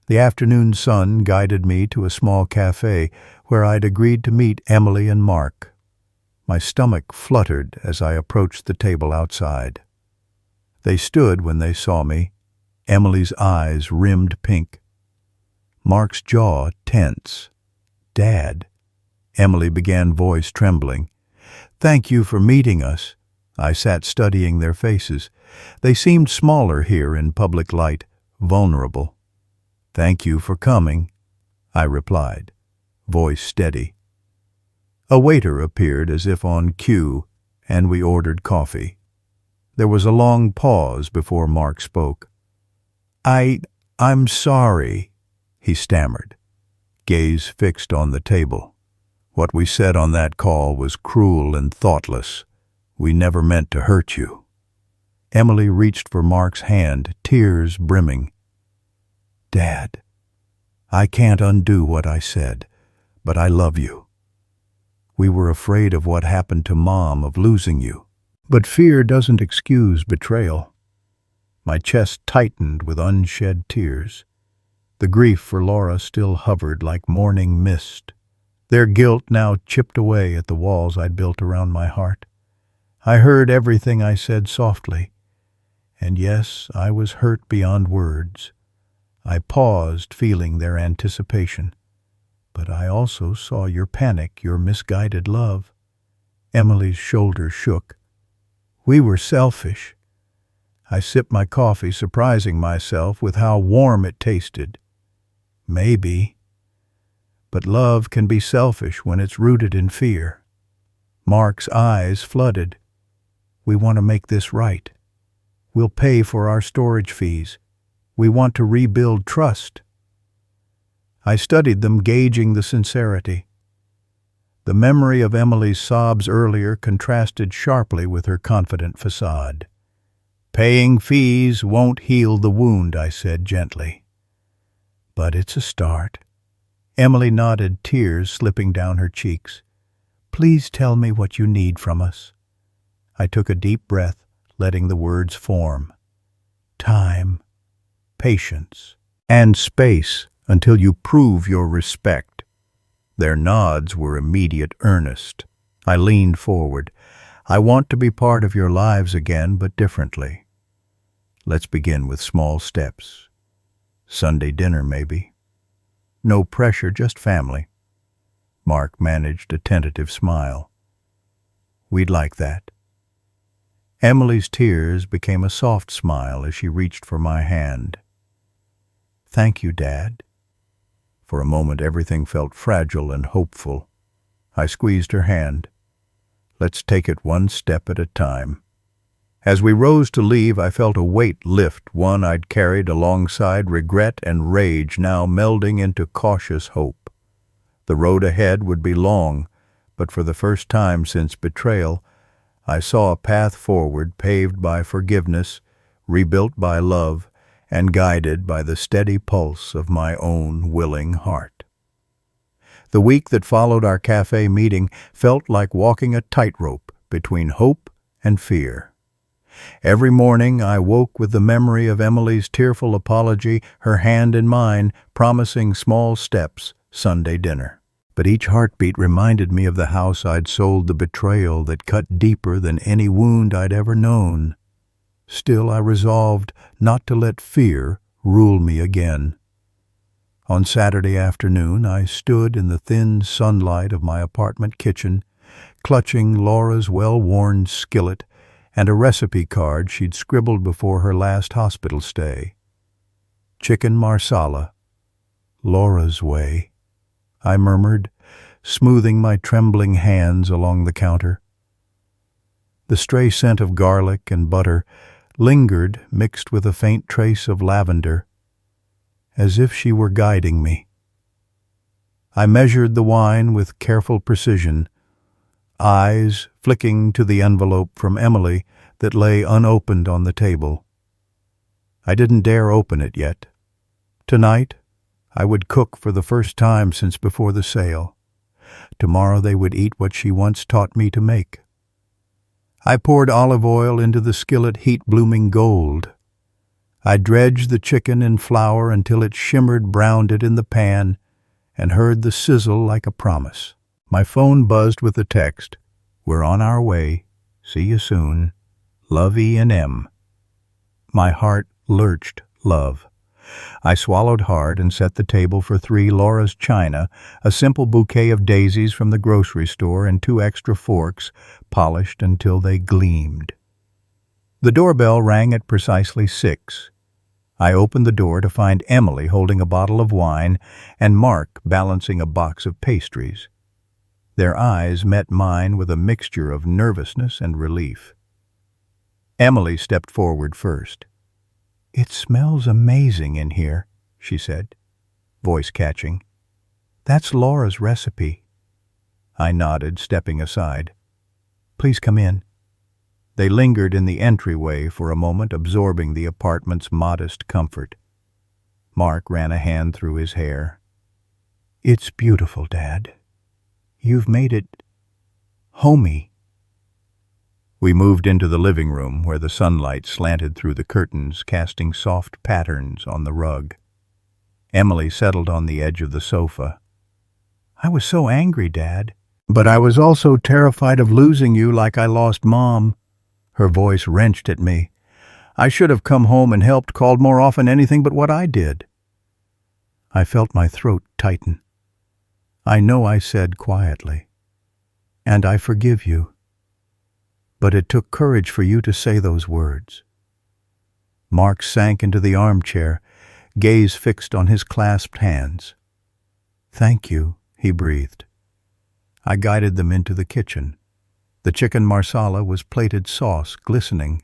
The afternoon sun guided me to a small cafe where I'd agreed to meet Emily and Mark. My stomach fluttered as I approached the table outside. They stood when they saw me, Emily's eyes rimmed pink. Mark's jaw tense. "Dad," Emily began, voice trembling. "Thank you for meeting us." I sat studying their faces. They seemed smaller here in public light, vulnerable. "Thank you for coming," I replied, voice steady. A waiter appeared as if on cue, and we ordered coffee. There was a long pause before Mark spoke. I'm sorry," he stammered, gaze fixed on the table. "What we said on that call was cruel and thoughtless. We never meant to hurt you." Emily reached for Mark's hand, tears brimming. "Dad, I can't undo what I said, but I love you. We were afraid of what happened to Mom, of losing you. But fear doesn't excuse betrayal." My chest tightened with unshed tears. The grief for Laura still hovered like morning mist. Their guilt now chipped away at the walls I'd built around my heart. I heard everything I said softly, and yes, I was hurt beyond words. I paused, feeling their anticipation. "But I also saw your panic, your misguided love." Emily's shoulders shook. "We were selfish." I sipped my coffee, surprising myself with how warm it tasted. "Maybe. But love can be selfish when it's rooted in fear." Mark's eyes flooded. "We want to make this right. We'll pay for our storage fees. We want to rebuild trust." I studied them, gauging the sincerity. The memory of Emily's sobs earlier contrasted sharply with her confident facade. "Paying fees won't heal the wound," I said gently. "But it's a start." Emily nodded, tears slipping down her cheeks. "Please tell me what you need from us." I took a deep breath, letting the words form. "Time, patience, and space until you prove your respect." Their nods were immediate earnest. I leaned forward. "I want to be part of your lives again, but differently. Let's begin with small steps. Sunday dinner, maybe. No pressure, just family." Mark managed a tentative smile. "We'd like that." Emily's tears became a soft smile as she reached for my hand. "Thank you, Dad." For a moment, everything felt fragile and hopeful. I squeezed her hand. "Let's take it one step at a time." As we rose to leave, I felt a weight lift, one I'd carried alongside regret and rage, now melding into cautious hope. The road ahead would be long, but for the first time since betrayal, I saw a path forward paved by forgiveness, rebuilt by love, and guided by the steady pulse of my own willing heart. The week that followed our cafe meeting felt like walking a tightrope between hope and fear. Every morning I woke with the memory of Emily's tearful apology, her hand in mine, promising small steps, Sunday dinner. But each heartbeat reminded me of the house I'd sold, the betrayal that cut deeper than any wound I'd ever known. Still, I resolved not to let fear rule me again. On Saturday afternoon, I stood in the thin sunlight of my apartment kitchen, clutching Laura's well-worn skillet and a recipe card she'd scribbled before her last hospital stay. "Chicken marsala, Laura's way," I murmured, smoothing my trembling hands along the counter. The stray scent of garlic and butter lingered, mixed with a faint trace of lavender, as if she were guiding me. I measured the wine with careful precision, eyes flicking to the envelope from Emily that lay unopened on the table. I didn't dare open it yet. Tonight, I would cook for the first time since before the sale. Tomorrow they would eat what she once taught me to make. I poured olive oil into the skillet, heat blooming gold. I dredged the chicken in flour until it shimmered, browned it in the pan, and heard the sizzle like a promise. My phone buzzed with a text. "We're on our way. See you soon. Love, E&M." My heart lurched love. I swallowed hard and set the table for 3 Laura's china, a simple bouquet of daisies from the grocery store, and 2 extra forks, polished until they gleamed. The doorbell rang at precisely 6. I opened the door to find Emily holding a bottle of wine and Mark balancing a box of pastries. Their eyes met mine with a mixture of nervousness and relief. Emily stepped forward first. "It smells amazing in here," she said, voice catching. "That's Laura's recipe." I nodded, stepping aside. "Please come in." They lingered in the entryway for a moment, absorbing the apartment's modest comfort. Mark ran a hand through his hair. "It's beautiful, Dad. You've made it homey." We moved into the living room, where the sunlight slanted through the curtains, casting soft patterns on the rug. Emily settled on the edge of the sofa. "I was so angry, Dad. But I was also terrified of losing you like I lost Mom." Her voice wrenched at me. "I should have come home and helped, called more often, anything but what I did." I felt my throat tighten. "I know," I said quietly. "And I forgive you. But it took courage for you to say those words." Mark sank into the armchair, gaze fixed on his clasped hands. "Thank you," he breathed. I guided them into the kitchen. The chicken marsala was plated sauce, glistening.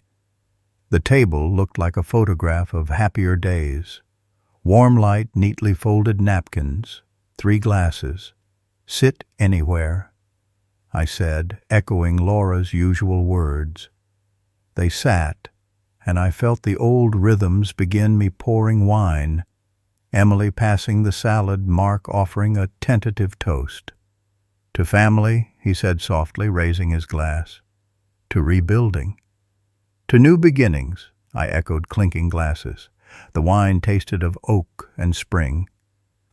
The table looked like a photograph of happier days. Warm light, neatly folded napkins, 3 glasses. "Sit anywhere," I said, echoing Laura's usual words. They sat, and I felt the old rhythms begin me pouring wine, Emily passing the salad, Mark offering a tentative toast. "To family," he said softly, raising his glass. "To rebuilding." "To new beginnings," I echoed, clinking glasses. The wine tasted of oak and spring.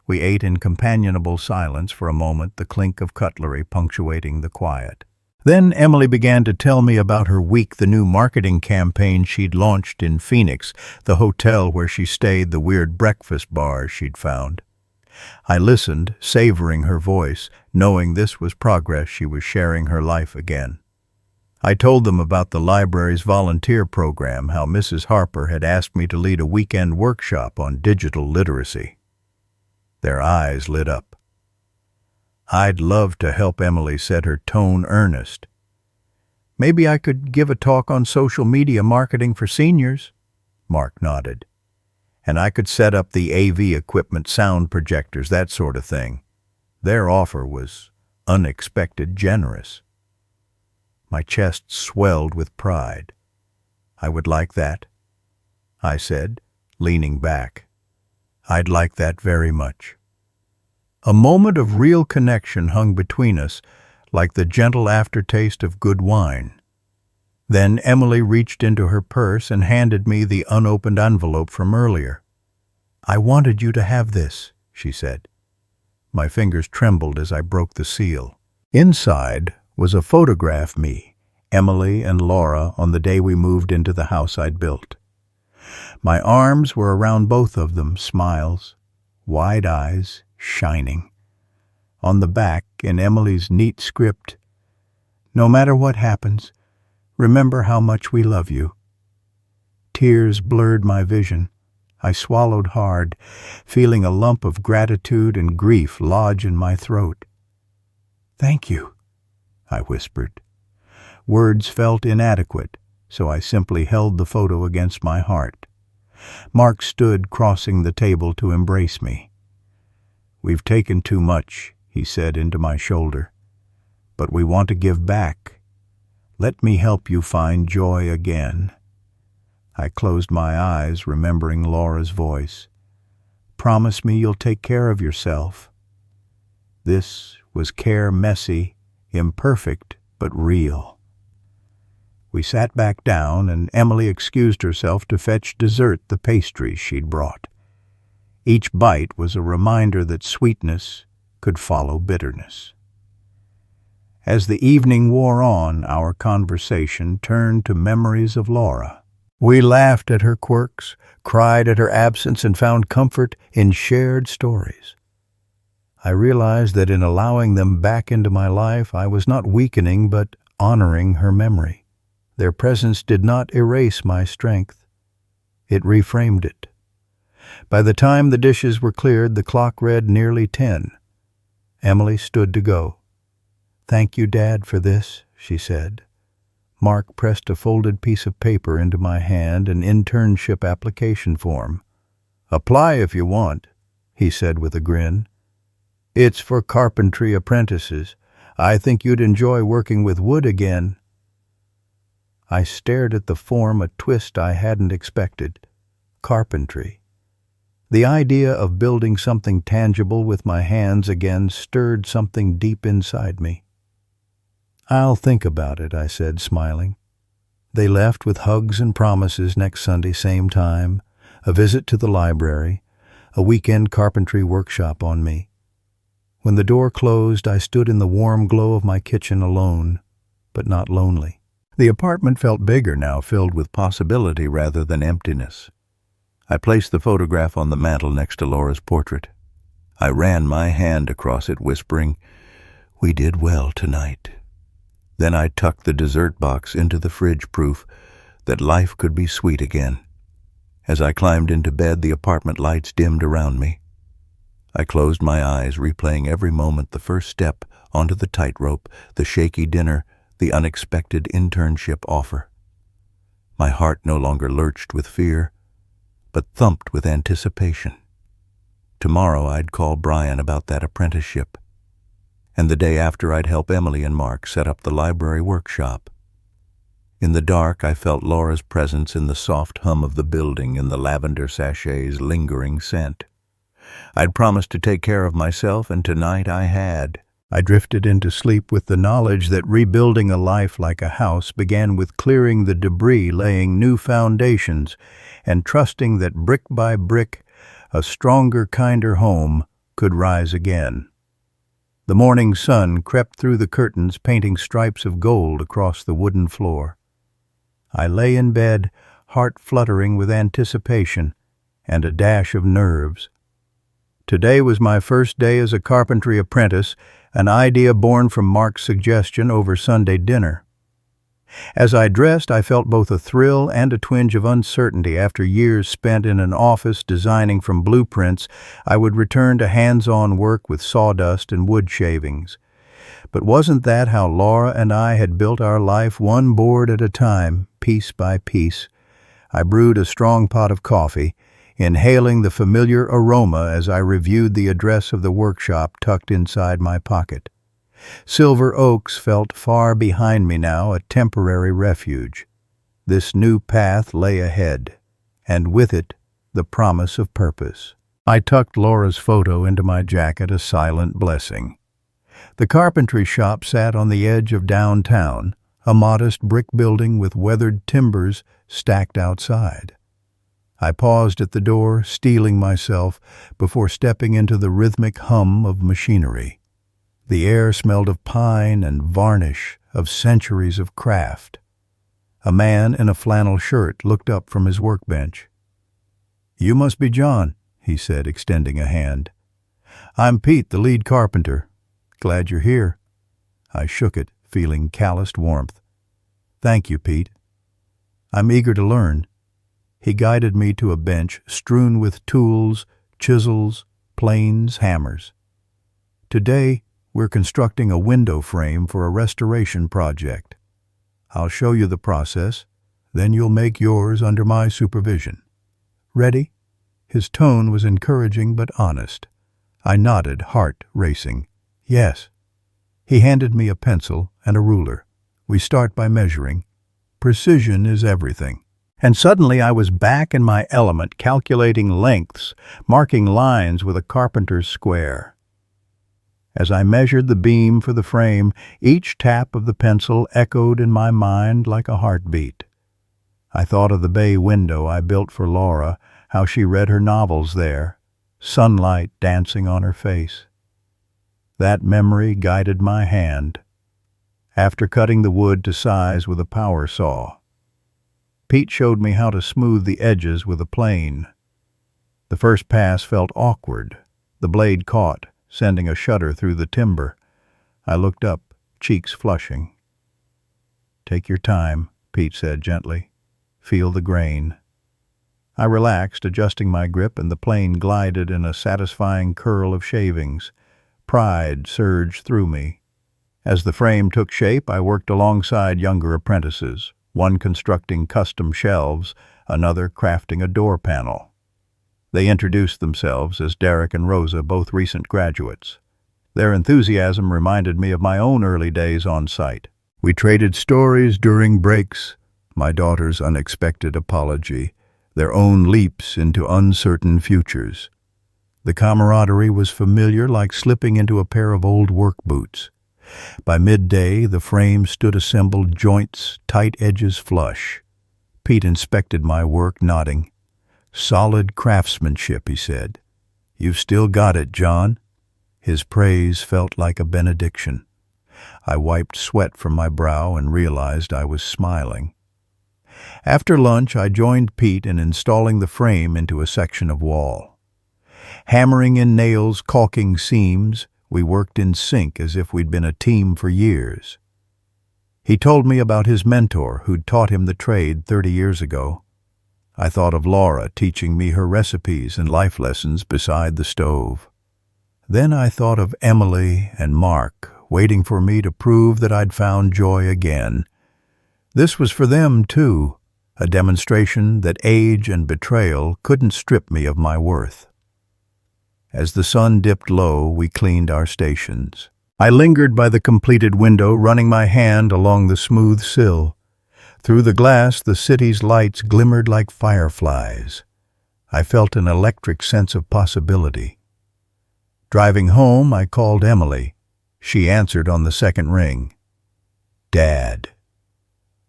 We ate in companionable silence for a moment, the clink of cutlery punctuating the quiet. Then Emily began to tell me about her week, the new marketing campaign she'd launched in Phoenix, the hotel where she stayed, the weird breakfast bars she'd found. I listened, savoring her voice, knowing this was progress. She was sharing her life again. I told them about the library's volunteer program, how Mrs. Harper had asked me to lead a weekend workshop on digital literacy. Their eyes lit up. "I'd love to help," Emily said, her tone earnest. "Maybe I could give a talk on social media marketing for seniors." Mark nodded. "And I could set up the AV equipment, sound projectors, that sort of thing." Their offer was unexpected generous. My chest swelled with pride. "I would like that," I said, leaning back. "I'd like that very much." A moment of real connection hung between us, like the gentle aftertaste of good wine. Then Emily reached into her purse and handed me the unopened envelope from earlier. "I wanted you to have this," she said. My fingers trembled as I broke the seal. Inside was a photograph me, Emily and Laura, on the day we moved into the house I'd built. My arms were around both of them, smiles, wide eyes, shining. On the back, in Emily's neat script, "No matter what happens, remember how much we love you." Tears blurred my vision. I swallowed hard, feeling a lump of gratitude and grief lodge in my throat. "Thank you," I whispered. Words felt inadequate, so I simply held the photo against my heart. Mark stood, crossing the table to embrace me. "We've taken too much," he said into my shoulder, "but we want to give back. Let me help you find joy again." I closed my eyes, remembering Laura's voice. "Promise me you'll take care of yourself." This was care messy, imperfect, but real. We sat back down, and Emily excused herself to fetch dessert, the pastries she'd brought. Each bite was a reminder that sweetness could follow bitterness. As the evening wore on, our conversation turned to memories of Laura. We laughed at her quirks, cried at her absence, and found comfort in shared stories. I realized that in allowing them back into my life, I was not weakening but honoring her memory. Their presence did not erase my strength. It reframed it. By the time the dishes were cleared, the clock read nearly 10. Emily stood to go. "Thank you, Dad, for this," she said. Mark pressed a folded piece of paper into my hand, an internship application form. "Apply if you want," he said with a grin. "It's for carpentry apprentices. I think you'd enjoy working with wood again." I stared at the form, a twist I hadn't expected. Carpentry. The idea of building something tangible with my hands again stirred something deep inside me. "I'll think about it," I said, smiling. They left with hugs and promises next Sunday, same time, a visit to the library, a weekend carpentry workshop on me. When the door closed, I stood in the warm glow of my kitchen alone, but not lonely. The apartment felt bigger now, filled with possibility rather than emptiness. I placed the photograph on the mantel next to Laura's portrait. I ran my hand across it, whispering, "We did well tonight." Then I tucked the dessert box into the fridge, proof that life could be sweet again. As I climbed into bed, the apartment lights dimmed around me. I closed my eyes, replaying every moment, the first step onto the tightrope, the shaky dinner, the unexpected internship offer. My heart no longer lurched with fear, but thumped with anticipation. Tomorrow I'd call Brian about that apprenticeship, and the day after I'd help Emily and Mark set up the library workshop. In the dark, I felt Laura's presence in the soft hum of the building, in the lavender sachet's lingering scent. I'd promised to take care of myself, and tonight I had. I drifted into sleep with the knowledge that rebuilding a life like a house began with clearing the debris, laying new foundations, and trusting that brick by brick, a stronger, kinder home could rise again. The morning sun crept through the curtains, painting stripes of gold across the wooden floor. I lay in bed, heart fluttering with anticipation and a dash of nerves. Today was my first day as a carpentry apprentice, an idea born from Mark's suggestion over Sunday dinner. As I dressed, I felt both a thrill and a twinge of uncertainty. After years spent in an office designing from blueprints, I would return to hands-on work with sawdust and wood shavings. But wasn't that how Laura and I had built our life, one board at a time, piece by piece? I brewed a strong pot of coffee, inhaling the familiar aroma as I reviewed the address of the workshop tucked inside my pocket. Silver Oaks felt far behind me now, a temporary refuge. This new path lay ahead, and with it, the promise of purpose. I tucked Laura's photo into my jacket, a silent blessing. The carpentry shop sat on the edge of downtown, a modest brick building with weathered timbers stacked outside. I paused at the door, steeling myself before stepping into the rhythmic hum of machinery. The air smelled of pine and varnish, of centuries of craft. A man in a flannel shirt looked up from his workbench. "You must be John," he said, extending a hand. "I'm Pete, the lead carpenter. Glad you're here." I shook it, feeling calloused warmth. "Thank you, Pete. I'm eager to learn." He guided me to a bench strewn with tools, chisels, planes, hammers. "Today, we're constructing a window frame for a restoration project. I'll show you the process, then you'll make yours under my supervision. Ready?" His tone was encouraging but honest. I nodded, heart racing. "Yes." He handed me a pencil and a ruler. "We start by measuring. Precision is everything." And suddenly I was back in my element, calculating lengths, marking lines with a carpenter's square. As I measured the beam for the frame, each tap of the pencil echoed in my mind like a heartbeat. I thought of the bay window I built for Laura, how she read her novels there, sunlight dancing on her face. That memory guided my hand, after cutting the wood to size with a power saw. Pete showed me how to smooth the edges with a plane. The first pass felt awkward. The blade caught, sending a shudder through the timber. I looked up, cheeks flushing. "Take your time," Pete said gently. "Feel the grain." I relaxed, adjusting my grip, and the plane glided in a satisfying curl of shavings. Pride surged through me. As the frame took shape, I worked alongside younger apprentices, one constructing custom shelves, another crafting a door panel. They introduced themselves as Derek and Rosa, both recent graduates. Their enthusiasm reminded me of my own early days on site. We traded stories during breaks, my daughter's unexpected apology, their own leaps into uncertain futures. The camaraderie was familiar, like slipping into a pair of old work boots. By midday, the frame stood assembled, joints, tight edges flush. Pete inspected my work, nodding. "Solid craftsmanship," he said. "You've still got it, John." His praise felt like a benediction. I wiped sweat from my brow and realized I was smiling. After lunch, I joined Pete in installing the frame into a section of wall. Hammering in nails, caulking seams, we worked in sync as if we'd been a team for years. He told me about his mentor who'd taught him the trade 30 years ago. I thought of Laura teaching me her recipes and life lessons beside the stove. Then I thought of Emily and Mark, waiting for me to prove that I'd found joy again. This was for them, too, a demonstration that age and betrayal couldn't strip me of my worth. As the sun dipped low, we cleaned our stations. I lingered by the completed window, running my hand along the smooth sill. Through the glass, the city's lights glimmered like fireflies. I felt an electric sense of possibility. Driving home, I called Emily. She answered on the second ring. "Dad,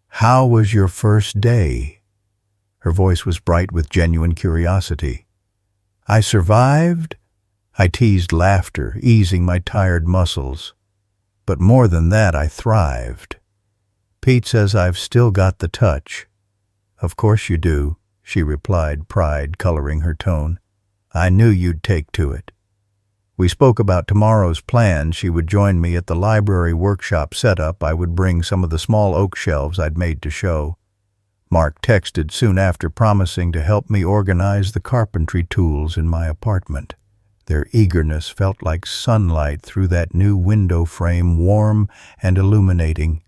how was your first day?" Her voice was bright with genuine curiosity. "I survived?" I teased laughter, easing my tired muscles. "But more than that, I thrived. Pete says I've still got the touch." "Of course you do," she replied, pride coloring her tone. "I knew you'd take to it." We spoke about tomorrow's plan. She would join me at the library workshop setup. I would bring some of the small oak shelves I'd made to show. Mark texted soon after, promising to help me organize the carpentry tools in my apartment. Their eagerness felt like sunlight through that new window frame, warm and illuminating.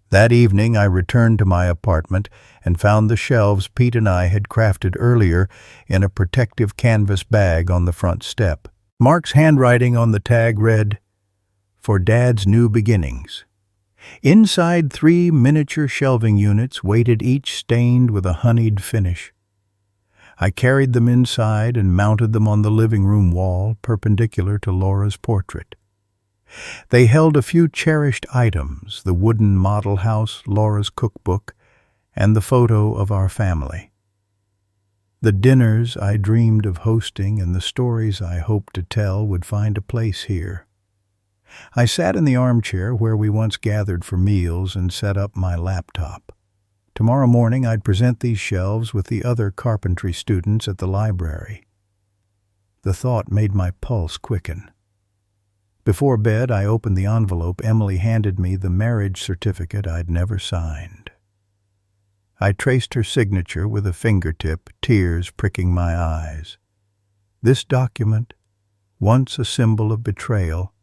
That evening I returned to my apartment and found the shelves Pete and I had crafted earlier in a protective canvas bag on the front step. Mark's handwriting on the tag read, "For Dad's New Beginnings." Inside, 3 miniature shelving units waited, each stained with a honeyed finish. I carried them inside and mounted them on the living room wall, perpendicular to Laura's portrait. They held a few cherished items, the wooden model house, Laura's cookbook, and the photo of our family. The dinners I dreamed of hosting and the stories I hoped to tell would find a place here. I sat in the armchair where we once gathered for meals and set up my laptop. Tomorrow morning I'd present these shelves with the other carpentry students at the library. The thought made my pulse quicken. Before bed, I opened the envelope. Emily handed me the marriage certificate I'd never signed. I traced her signature with a fingertip, tears pricking my eyes. This document, once a symbol of betrayal,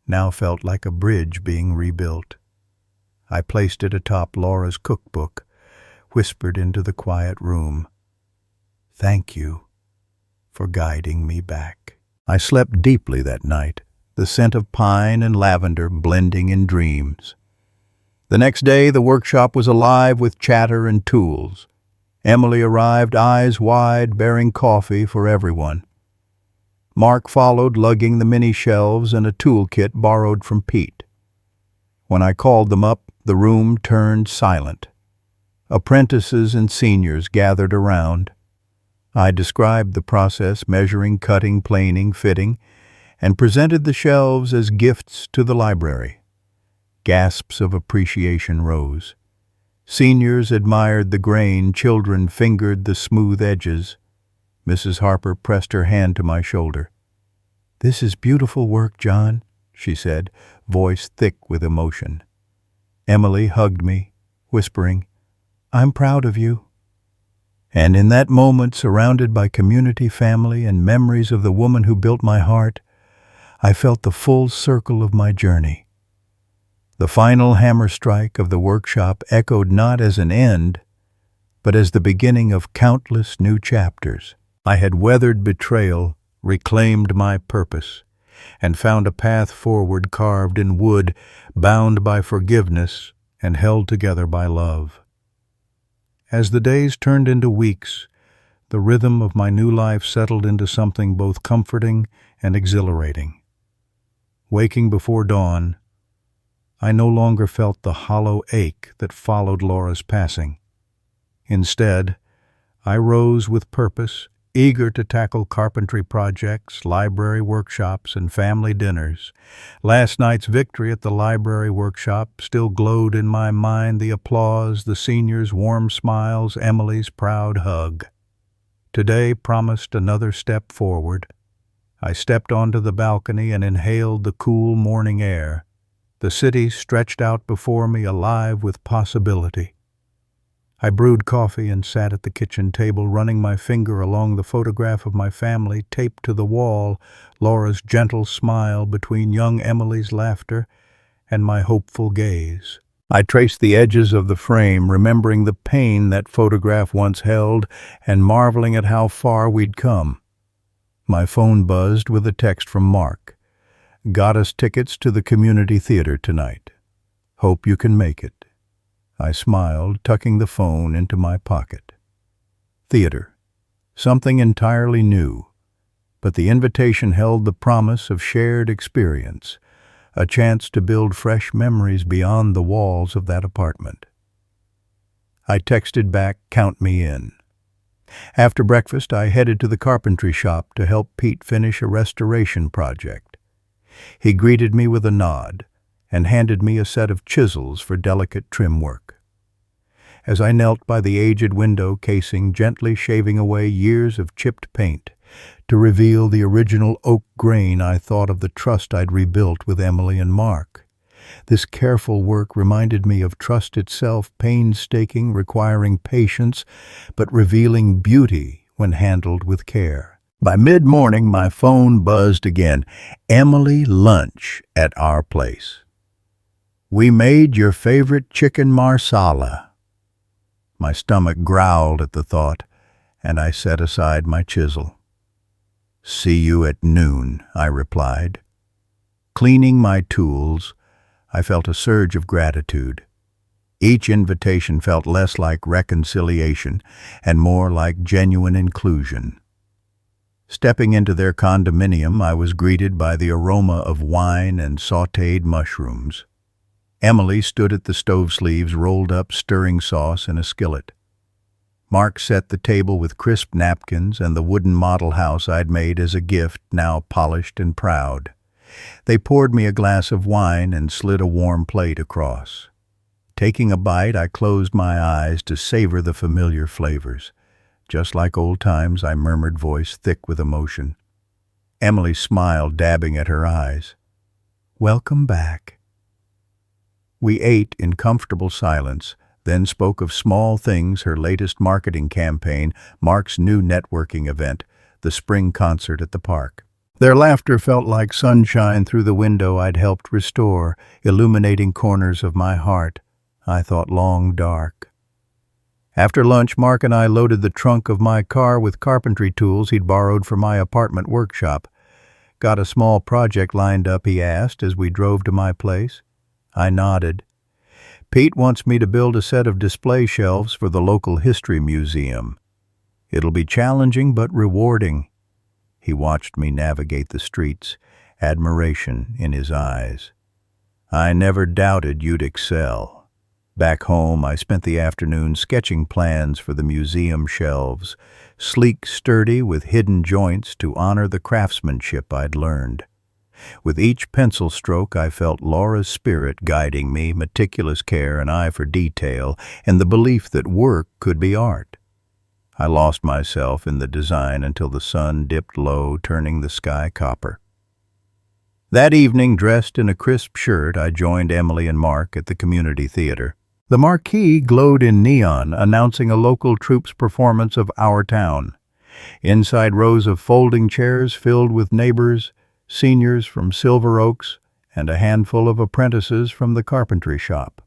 now felt like a bridge being rebuilt. I placed it atop Laura's cookbook, whispered into the quiet room, "Thank you for guiding me back." I slept deeply that night, the scent of pine and lavender blending in dreams. The next day, the workshop was alive with chatter and tools. Emily arrived, eyes wide, bearing coffee for everyone. Mark followed, lugging the mini shelves and a toolkit borrowed from Pete. When I called them up, the room turned silent. Apprentices and seniors gathered around. I described the process, measuring, cutting, planing, fitting, and presented the shelves as gifts to the library. Gasps of appreciation rose. Seniors admired the grain, children fingered the smooth edges. Mrs. Harper pressed her hand to my shoulder. "This is beautiful work, John," she said, voice thick with emotion. Emily hugged me, whispering, "I'm proud of you." And in that moment, surrounded by community, family, and memories of the woman who built my heart, I felt the full circle of my journey. The final hammer strike of the workshop echoed not as an end, but as the beginning of countless new chapters. I had weathered betrayal, reclaimed my purpose, and found a path forward carved in wood, bound by forgiveness and held together by love. As the days turned into weeks, the rhythm of my new life settled into something both comforting and exhilarating. Waking before dawn, I no longer felt the hollow ache that followed Laura's passing. Instead, I rose with purpose, eager to tackle carpentry projects, library workshops, and family dinners. Last night's victory at the library workshop still glowed in my mind, the applause, the seniors' warm smiles, Emily's proud hug. Today promised another step forward. I stepped onto the balcony and inhaled the cool morning air. The city stretched out before me, alive with possibility. I brewed coffee and sat at the kitchen table, running my finger along the photograph of my family taped to the wall, Laura's gentle smile between young Emily's laughter and my hopeful gaze. I traced the edges of the frame, remembering the pain that photograph once held and marveling at how far we'd come. My phone buzzed with a text from Mark. "Got us tickets to the community theater tonight. Hope you can make it." I smiled, tucking the phone into my pocket. Theater. Something entirely new. But the invitation held the promise of shared experience, a chance to build fresh memories beyond the walls of that apartment. I texted back, "Count me in." After breakfast, I headed to the carpentry shop to help Pete finish a restoration project. He greeted me with a nod and handed me a set of chisels for delicate trim work. As I knelt by the aged window casing, gently shaving away years of chipped paint to reveal the original oak grain, I thought of the trust I'd rebuilt with Emily and Mark. This careful work reminded me of trust itself, painstaking, requiring patience, but revealing beauty when handled with care. By mid-morning, my phone buzzed again. "Emily, lunch at our place. We made your favorite chicken marsala." My stomach growled at the thought, and I set aside my chisel. "See you at noon," I replied. Cleaning my tools, I felt a surge of gratitude. Each invitation felt less like reconciliation and more like genuine inclusion. Stepping into their condominium, I was greeted by the aroma of wine and sautéed mushrooms. Emily stood at the stove sleeves, rolled up stirring sauce in a skillet. Mark set the table with crisp napkins and the wooden model house I'd made as a gift, now polished and proud. They poured me a glass of wine and slid a warm plate across. Taking a bite, I closed my eyes to savor the familiar flavors. "Just like old times," I murmured, voice thick with emotion. Emily smiled, dabbing at her eyes. "Welcome back." We ate in comfortable silence, then spoke of small things, her latest marketing campaign, Mark's new networking event, the spring concert at the park. Their laughter felt like sunshine through the window I'd helped restore, illuminating corners of my heart I thought long dark. After lunch, Mark and I loaded the trunk of my car with carpentry tools he'd borrowed from my apartment workshop. "Got a small project lined up?" he asked as we drove to my place. I nodded. "Pete wants me to build a set of display shelves for the local history museum. It'll be challenging but rewarding." He watched me navigate the streets, admiration in his eyes. "I never doubted you'd excel." Back home, I spent the afternoon sketching plans for the museum shelves, sleek, sturdy, with hidden joints to honor the craftsmanship I'd learned. With each pencil stroke, I felt Laura's spirit guiding me, meticulous care, an eye for detail, and the belief that work could be art. I lost myself in the design until the sun dipped low, turning the sky copper. That evening, dressed in a crisp shirt, I joined Emily and Mark at the community theater. The marquee glowed in neon, announcing a local troupe's performance of Our Town. Inside, rows of folding chairs filled with neighbors, seniors from Silver Oaks, and a handful of apprentices from the carpentry shop.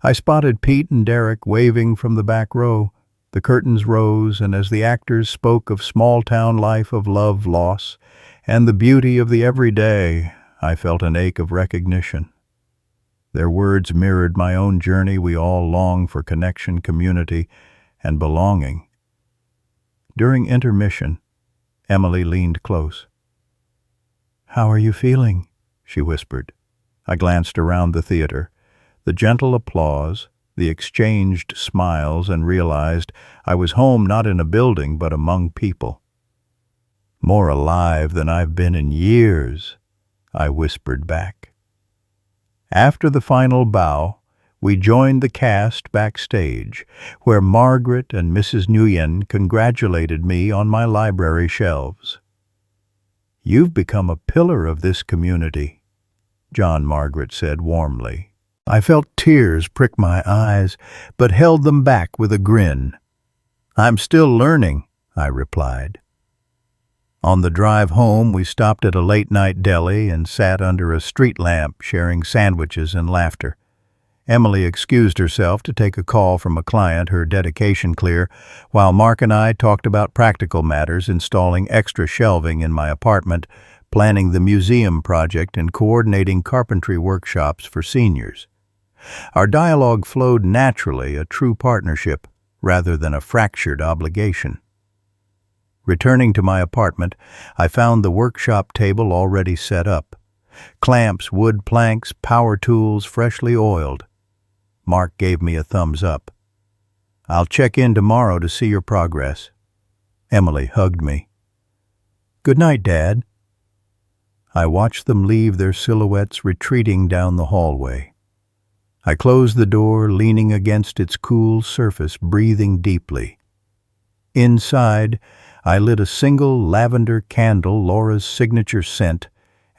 I spotted Pete and Derek waving from the back row. The curtains rose, and as the actors spoke of small-town life, of love, loss, and the beauty of the everyday, I felt an ache of recognition. Their words mirrored my own journey. We all long for connection, community, and belonging. During intermission, Emily leaned close. "How are you feeling?" she whispered. I glanced around the theater, the gentle applause, the exchanged smiles, and realized I was home, not in a building, but among people. "More alive than I've been in years," I whispered back. After the final bow, we joined the cast backstage, where Margaret and Mrs. Nguyen congratulated me on my library shelves. "You've become a pillar of this community," John Margaret said warmly. I felt tears prick my eyes, but held them back with a grin. "I'm still learning," I replied. On the drive home, we stopped at a late-night deli and sat under a street lamp, sharing sandwiches and laughter. Emily excused herself to take a call from a client, her dedication clear, while Mark and I talked about practical matters, installing extra shelving in my apartment, planning the museum project, and coordinating carpentry workshops for seniors. Our dialogue flowed naturally, a true partnership, rather than a fractured obligation. Returning to my apartment, I found the workshop table already set up. Clamps, wood planks, power tools, freshly oiled. Mark gave me a thumbs up. "I'll check in tomorrow to see your progress." Emily hugged me. "Good night, Dad." I watched them leave, their silhouettes retreating down the hallway. I closed the door, leaning against its cool surface, breathing deeply. Inside, I lit a single lavender candle, Laura's signature scent,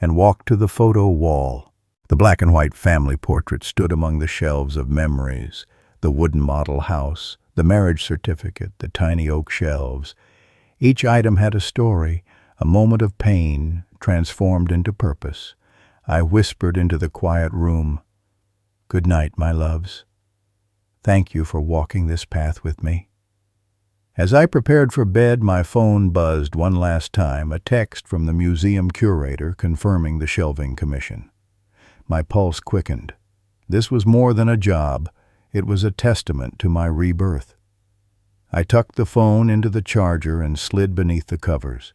and walked to the photo wall. The black and white family portrait stood among the shelves of memories, the wooden model house, the marriage certificate, the tiny oak shelves. Each item had a story, a moment of pain transformed into purpose. I whispered into the quiet room, "Good night, my loves. Thank you for walking this path with me." As I prepared for bed, my phone buzzed one last time, a text from the museum curator confirming the shelving commission. My pulse quickened. This was more than a job. It was a testament to my rebirth. I tucked the phone into the charger and slid beneath the covers.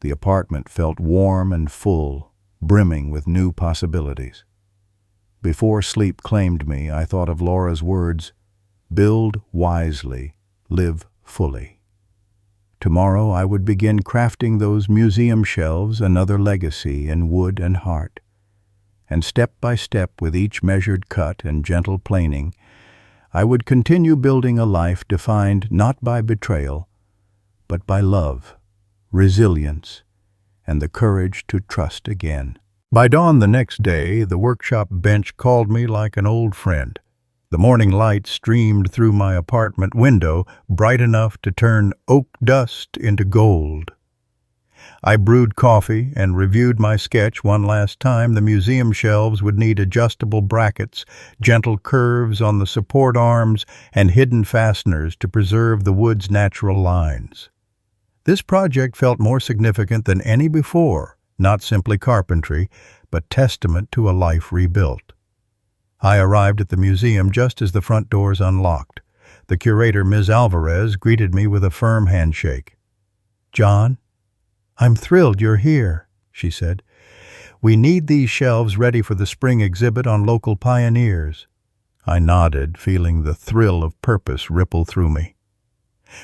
The apartment felt warm and full, brimming with new possibilities. Before sleep claimed me, I thought of Laura's words, "Build wisely, live fully." Tomorrow I would begin crafting those museum shelves, another legacy in wood and heart. And step by step, with each measured cut and gentle planing, I would continue building a life defined not by betrayal, but by love, resilience, and the courage to trust again. By dawn the next day, the workshop bench called me like an old friend. The morning light streamed through my apartment window, bright enough to turn oak dust into gold. I brewed coffee and reviewed my sketch one last time. The museum shelves would need adjustable brackets, gentle curves on the support arms, and hidden fasteners to preserve the wood's natural lines. This project felt more significant than any before, not simply carpentry, but testament to a life rebuilt. I arrived at the museum just as the front doors unlocked. The curator, Ms. Alvarez, greeted me with a firm handshake. "John, "I'm thrilled you're here," she said. "We need these shelves ready for the spring exhibit on local pioneers." I nodded, feeling the thrill of purpose ripple through me.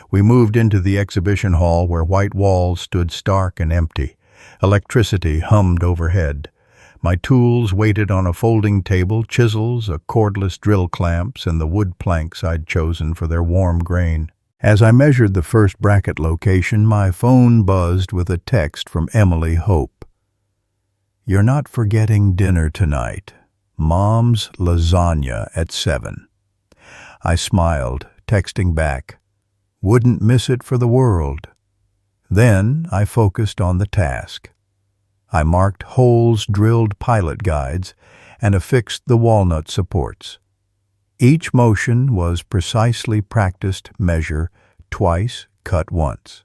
We moved into the exhibition hall where white walls stood stark and empty. Electricity hummed overhead. My tools waited on a folding table, chisels, a cordless drill clamps, and the wood planks I'd chosen for their warm grain. As I measured the first bracket location, my phone buzzed with a text from Emily Hope. "You're not forgetting dinner tonight. Mom's lasagna at 7. I smiled, texting back, "Wouldn't miss it for the world." Then I focused on the task. I marked holes, drilled pilot guides, and affixed the walnut supports. Each motion was precisely practiced measure, twice, cut once.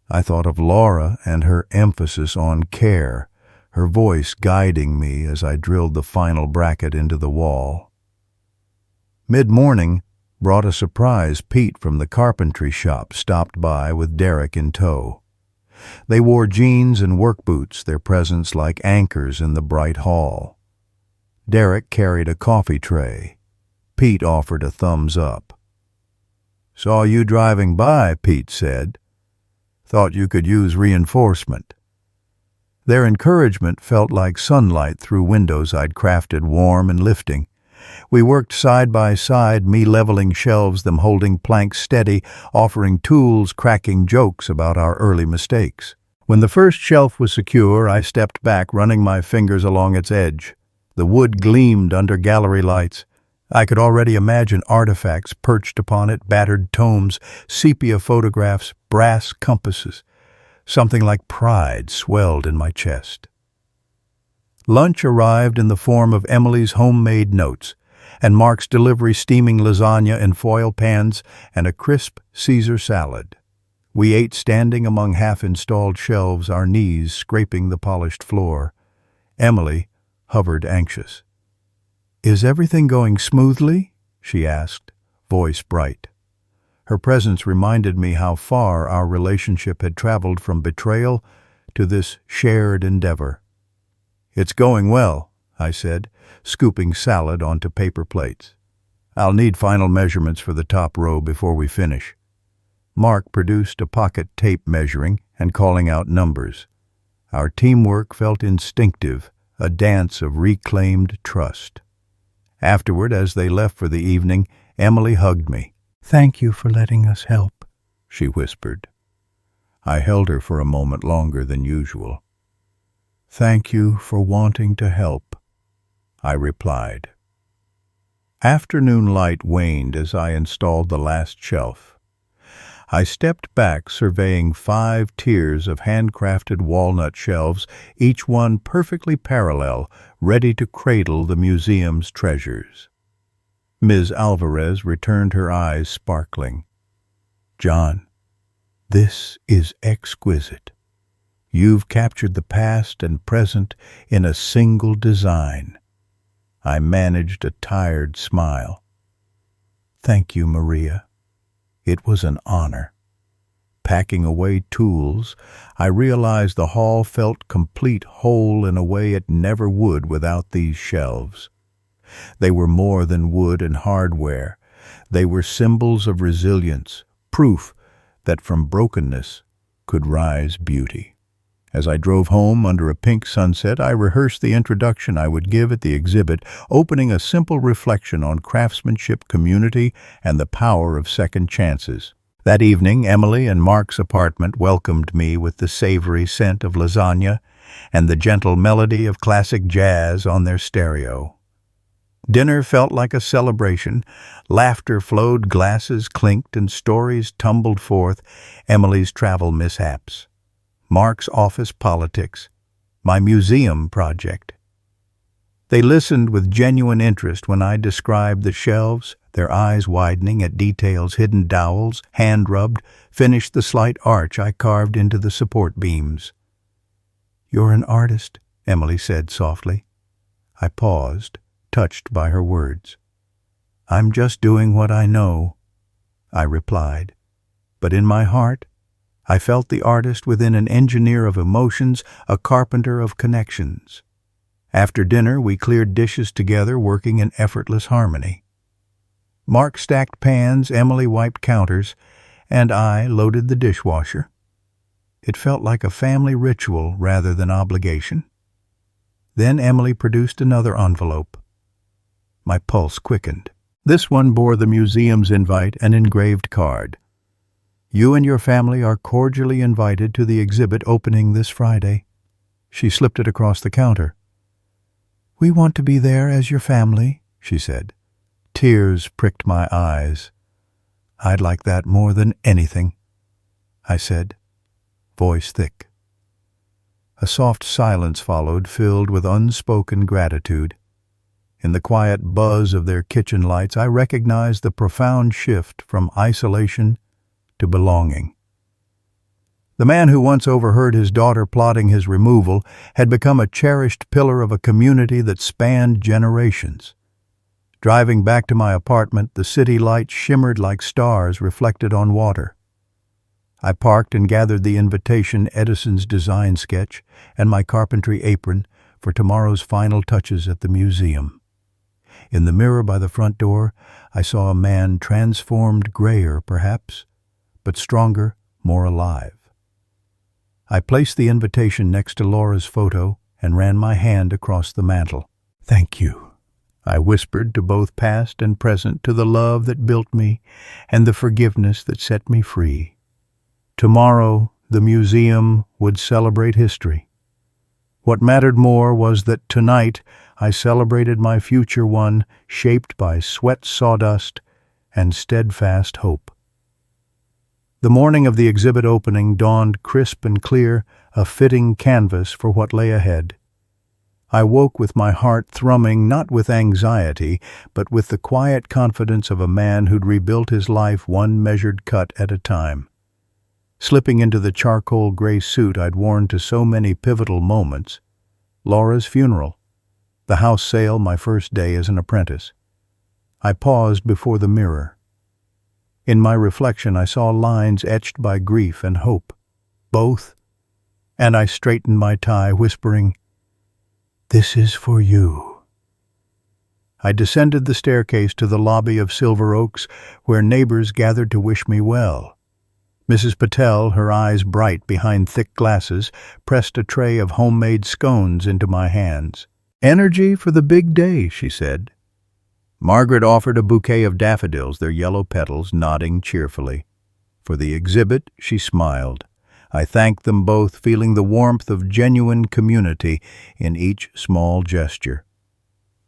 I thought of Laura and her emphasis on care, her voice guiding me as I drilled the final bracket into the wall. Mid-morning brought a surprise. Pete from the carpentry shop stopped by with Derek in tow. They wore jeans and work boots, their presence like anchors in the bright hall. Derek carried a coffee tray. Pete offered a thumbs up. "Saw you driving by," Pete said. "Thought you could use reinforcement." Their encouragement felt like sunlight through windows I'd crafted warm and lifting. We worked side by side, me leveling shelves, them holding planks steady, offering tools, cracking jokes about our early mistakes. When the first shelf was secure, I stepped back, running my fingers along its edge. The wood gleamed under gallery lights. I could already imagine artifacts perched upon it, battered tomes, sepia photographs, brass compasses. Something like pride swelled in my chest. Lunch arrived in the form of Emily's homemade notes, and Mark's delivery steaming lasagna in foil pans and a crisp Caesar salad. We ate standing among half-installed shelves, our knees scraping the polished floor. Emily hovered anxious. "Is everything going smoothly?" she asked, voice bright. Her presence reminded me how far our relationship had traveled from betrayal to this shared endeavor. "It's going well," I said, scooping salad onto paper plates. "I'll need final measurements for the top row before we finish." Mark produced a pocket tape measuring and calling out numbers. Our teamwork felt instinctive, a dance of reclaimed trust. Afterward, as they left for the evening, Emily hugged me. "Thank you for letting us help," she whispered. I held her for a moment longer than usual. "Thank you for wanting to help," I replied. Afternoon light waned as I installed the last shelf. I stepped back, surveying 5 tiers of handcrafted walnut shelves, each one perfectly parallel, ready to cradle the museum's treasures. Ms. Alvarez returned, her eyes sparkling. "John, this is exquisite. You've captured the past and present in a single design." I managed a tired smile. "Thank you, Maria. It was an honor." Packing away tools, I realized the hall felt complete, whole in a way it never would without these shelves. They were more than wood and hardware. They were symbols of resilience, proof that from brokenness could rise beauty. As I drove home under a pink sunset, I rehearsed the introduction I would give at the exhibit, opening a simple reflection on craftsmanship, community, and the power of second chances. That evening, Emily and Mark's apartment welcomed me with the savory scent of lasagna and the gentle melody of classic jazz on their stereo. Dinner felt like a celebration. Laughter flowed, glasses clinked, and stories tumbled forth. Emily's travel mishaps, Mark's office politics, my museum project. They listened with genuine interest when I described the shelves, their eyes widening at details, hidden dowels, hand-rubbed, finished the slight arch I carved into the support beams. "You're an artist," Emily said softly. I paused, touched by her words. "I'm just doing what I know," I replied. But in my heart, I felt the artist within, an engineer of emotions, a carpenter of connections. After dinner, we cleared dishes together, working in effortless harmony. Mark stacked pans, Emily wiped counters, and I loaded the dishwasher. It felt like a family ritual rather than obligation. Then Emily produced another envelope. My pulse quickened. This one bore the museum's invite, an engraved card. You and your family are cordially invited to the exhibit opening this Friday. She slipped it across the counter. We want to be there as your family, she said. Tears pricked my eyes. I'd like that more than anything, I said, voice thick. A soft silence followed, filled with unspoken gratitude. In the quiet buzz of their kitchen lights, I recognized the profound shift from isolation to belonging. The man who once overheard his daughter plotting his removal had become a cherished pillar of a community that spanned generations. Driving back to my apartment, the city lights shimmered like stars reflected on water. I parked and gathered the invitation, Edison's design sketch, and my carpentry apron for tomorrow's final touches at the museum. In the mirror by the front door, I saw a man transformed, grayer perhaps, but stronger, more alive. I placed the invitation next to Laura's photo and ran my hand across the mantel. Thank you, I whispered to both past and present, to the love that built me and the forgiveness that set me free. Tomorrow, the museum would celebrate history. What mattered more was that tonight I celebrated my future one, shaped by sweat sawdust and steadfast hope. The morning of the exhibit opening dawned crisp and clear, a fitting canvas for what lay ahead. I woke with my heart thrumming, not with anxiety, but with the quiet confidence of a man who'd rebuilt his life one measured cut at a time. Slipping into the charcoal gray suit I'd worn to so many pivotal moments, Laura's funeral, the house sale, my first day as an apprentice, I paused before the mirror. In my reflection, I saw lines etched by grief and hope, both, and I straightened my tie, whispering, "This is for you." I descended the staircase to the lobby of Silver Oaks, where neighbors gathered to wish me well. Mrs. Patel, her eyes bright behind thick glasses, pressed a tray of homemade scones into my hands. "Energy for the big day," she said. Margaret offered a bouquet of daffodils, their yellow petals nodding cheerfully. For the exhibit, she smiled. I thanked them both, feeling the warmth of genuine community in each small gesture.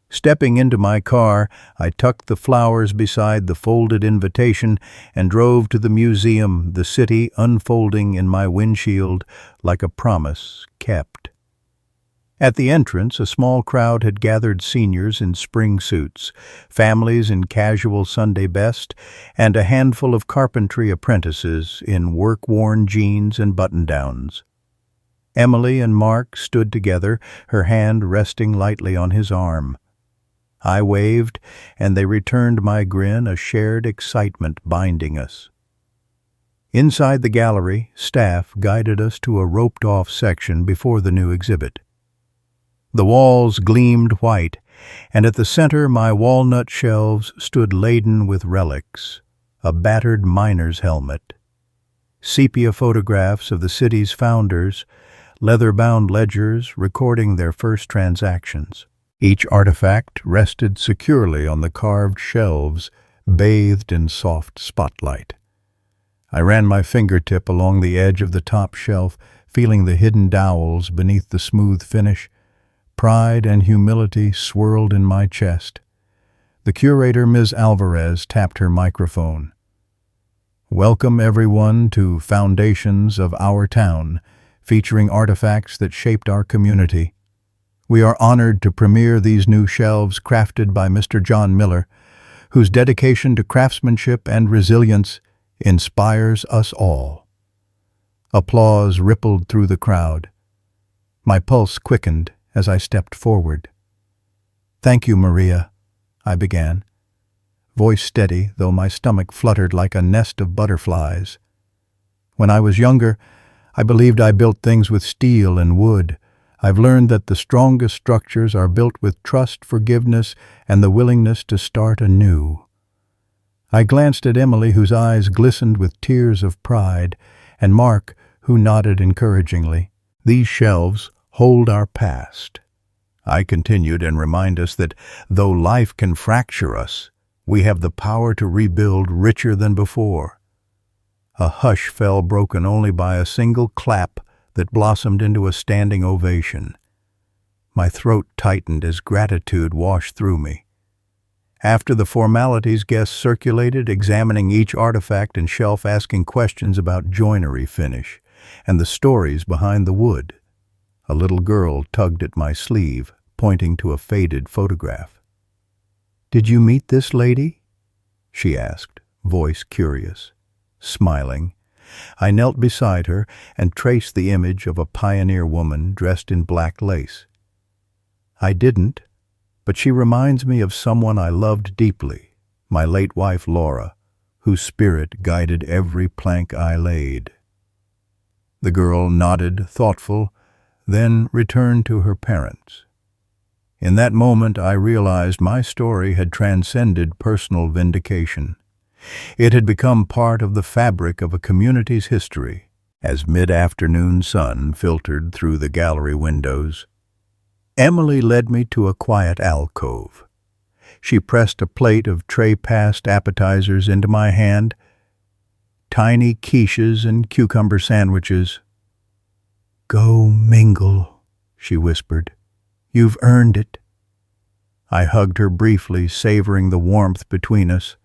Stepping into my car, I tucked the flowers beside the folded invitation and drove to the museum, the city unfolding in my windshield like a promise kept. At the entrance, a small crowd had gathered, seniors in spring suits, families in casual Sunday best, and a handful of carpentry apprentices in work-worn jeans and button-downs. Emily and Mark stood together, her hand resting lightly on his arm. I waved, and they returned my grin, a shared excitement binding us. Inside the gallery, staff guided us to a roped-off section before the new exhibit. The walls gleamed white, and at the center my walnut shelves stood laden with relics, a battered miner's helmet, sepia photographs of the city's founders, leather-bound ledgers recording their first transactions. Each artifact rested securely on the carved shelves, bathed in soft spotlight. I ran my fingertip along the edge of the top shelf, feeling the hidden dowels beneath the smooth finish. Pride and humility swirled in my chest. The curator, Ms. Alvarez, tapped her microphone. "Welcome, everyone, to Foundations of Our Town, featuring artifacts that shaped our community. We are honored to premiere these new shelves crafted by Mr. John Miller, whose dedication to craftsmanship and resilience inspires us all." Applause rippled through the crowd. My pulse quickened as I stepped forward. "Thank you, Maria," I began, voice steady, though my stomach fluttered like a nest of butterflies. When I was younger, I believed I built things with steel and wood. I've learned that the strongest structures are built with trust, forgiveness, and the willingness to start anew. I glanced at Emily, whose eyes glistened with tears of pride, and Mark, who nodded encouragingly. These shelves hold our past. I continued, and remind us that though life can fracture us, we have the power to rebuild richer than before. A hush fell, broken only by a single clap that blossomed into a standing ovation. My throat tightened as gratitude washed through me. After the formalities, guests circulated, examining each artifact and shelf, asking questions about joinery finish and the stories behind the wood. A little girl tugged at my sleeve, pointing to a faded photograph. "Did you meet this lady?" she asked, voice curious. Smiling, I knelt beside her and traced the image of a pioneer woman dressed in black lace. I didn't, but she reminds me of someone I loved deeply, my late wife Laura, whose spirit guided every plank I laid. The girl nodded, thoughtful, then returned to her parents. In that moment, I realized my story had transcended personal vindication. It had become part of the fabric of a community's history. As mid-afternoon sun filtered through the gallery windows, Emily led me to a quiet alcove. She pressed a plate of tray-passed appetizers into my hand, tiny quiches and cucumber sandwiches. "Go mingle," she whispered. "You've earned it." I hugged her briefly, savoring the warmth between us.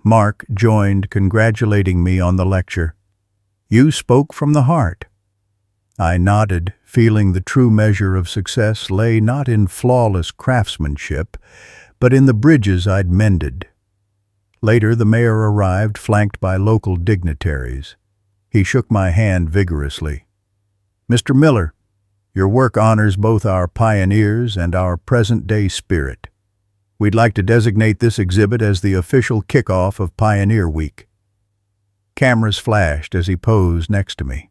Mark joined, congratulating me on the lecture. "You spoke from the heart." I nodded, feeling the true measure of success lay not in flawless craftsmanship, but in the bridges I'd mended. Later, the mayor arrived, flanked by local dignitaries. He shook my hand vigorously. "Mr. Miller, your work honors both our pioneers and our present-day spirit. We'd like to designate this exhibit as the official kickoff of Pioneer Week." Cameras flashed as he posed next to me.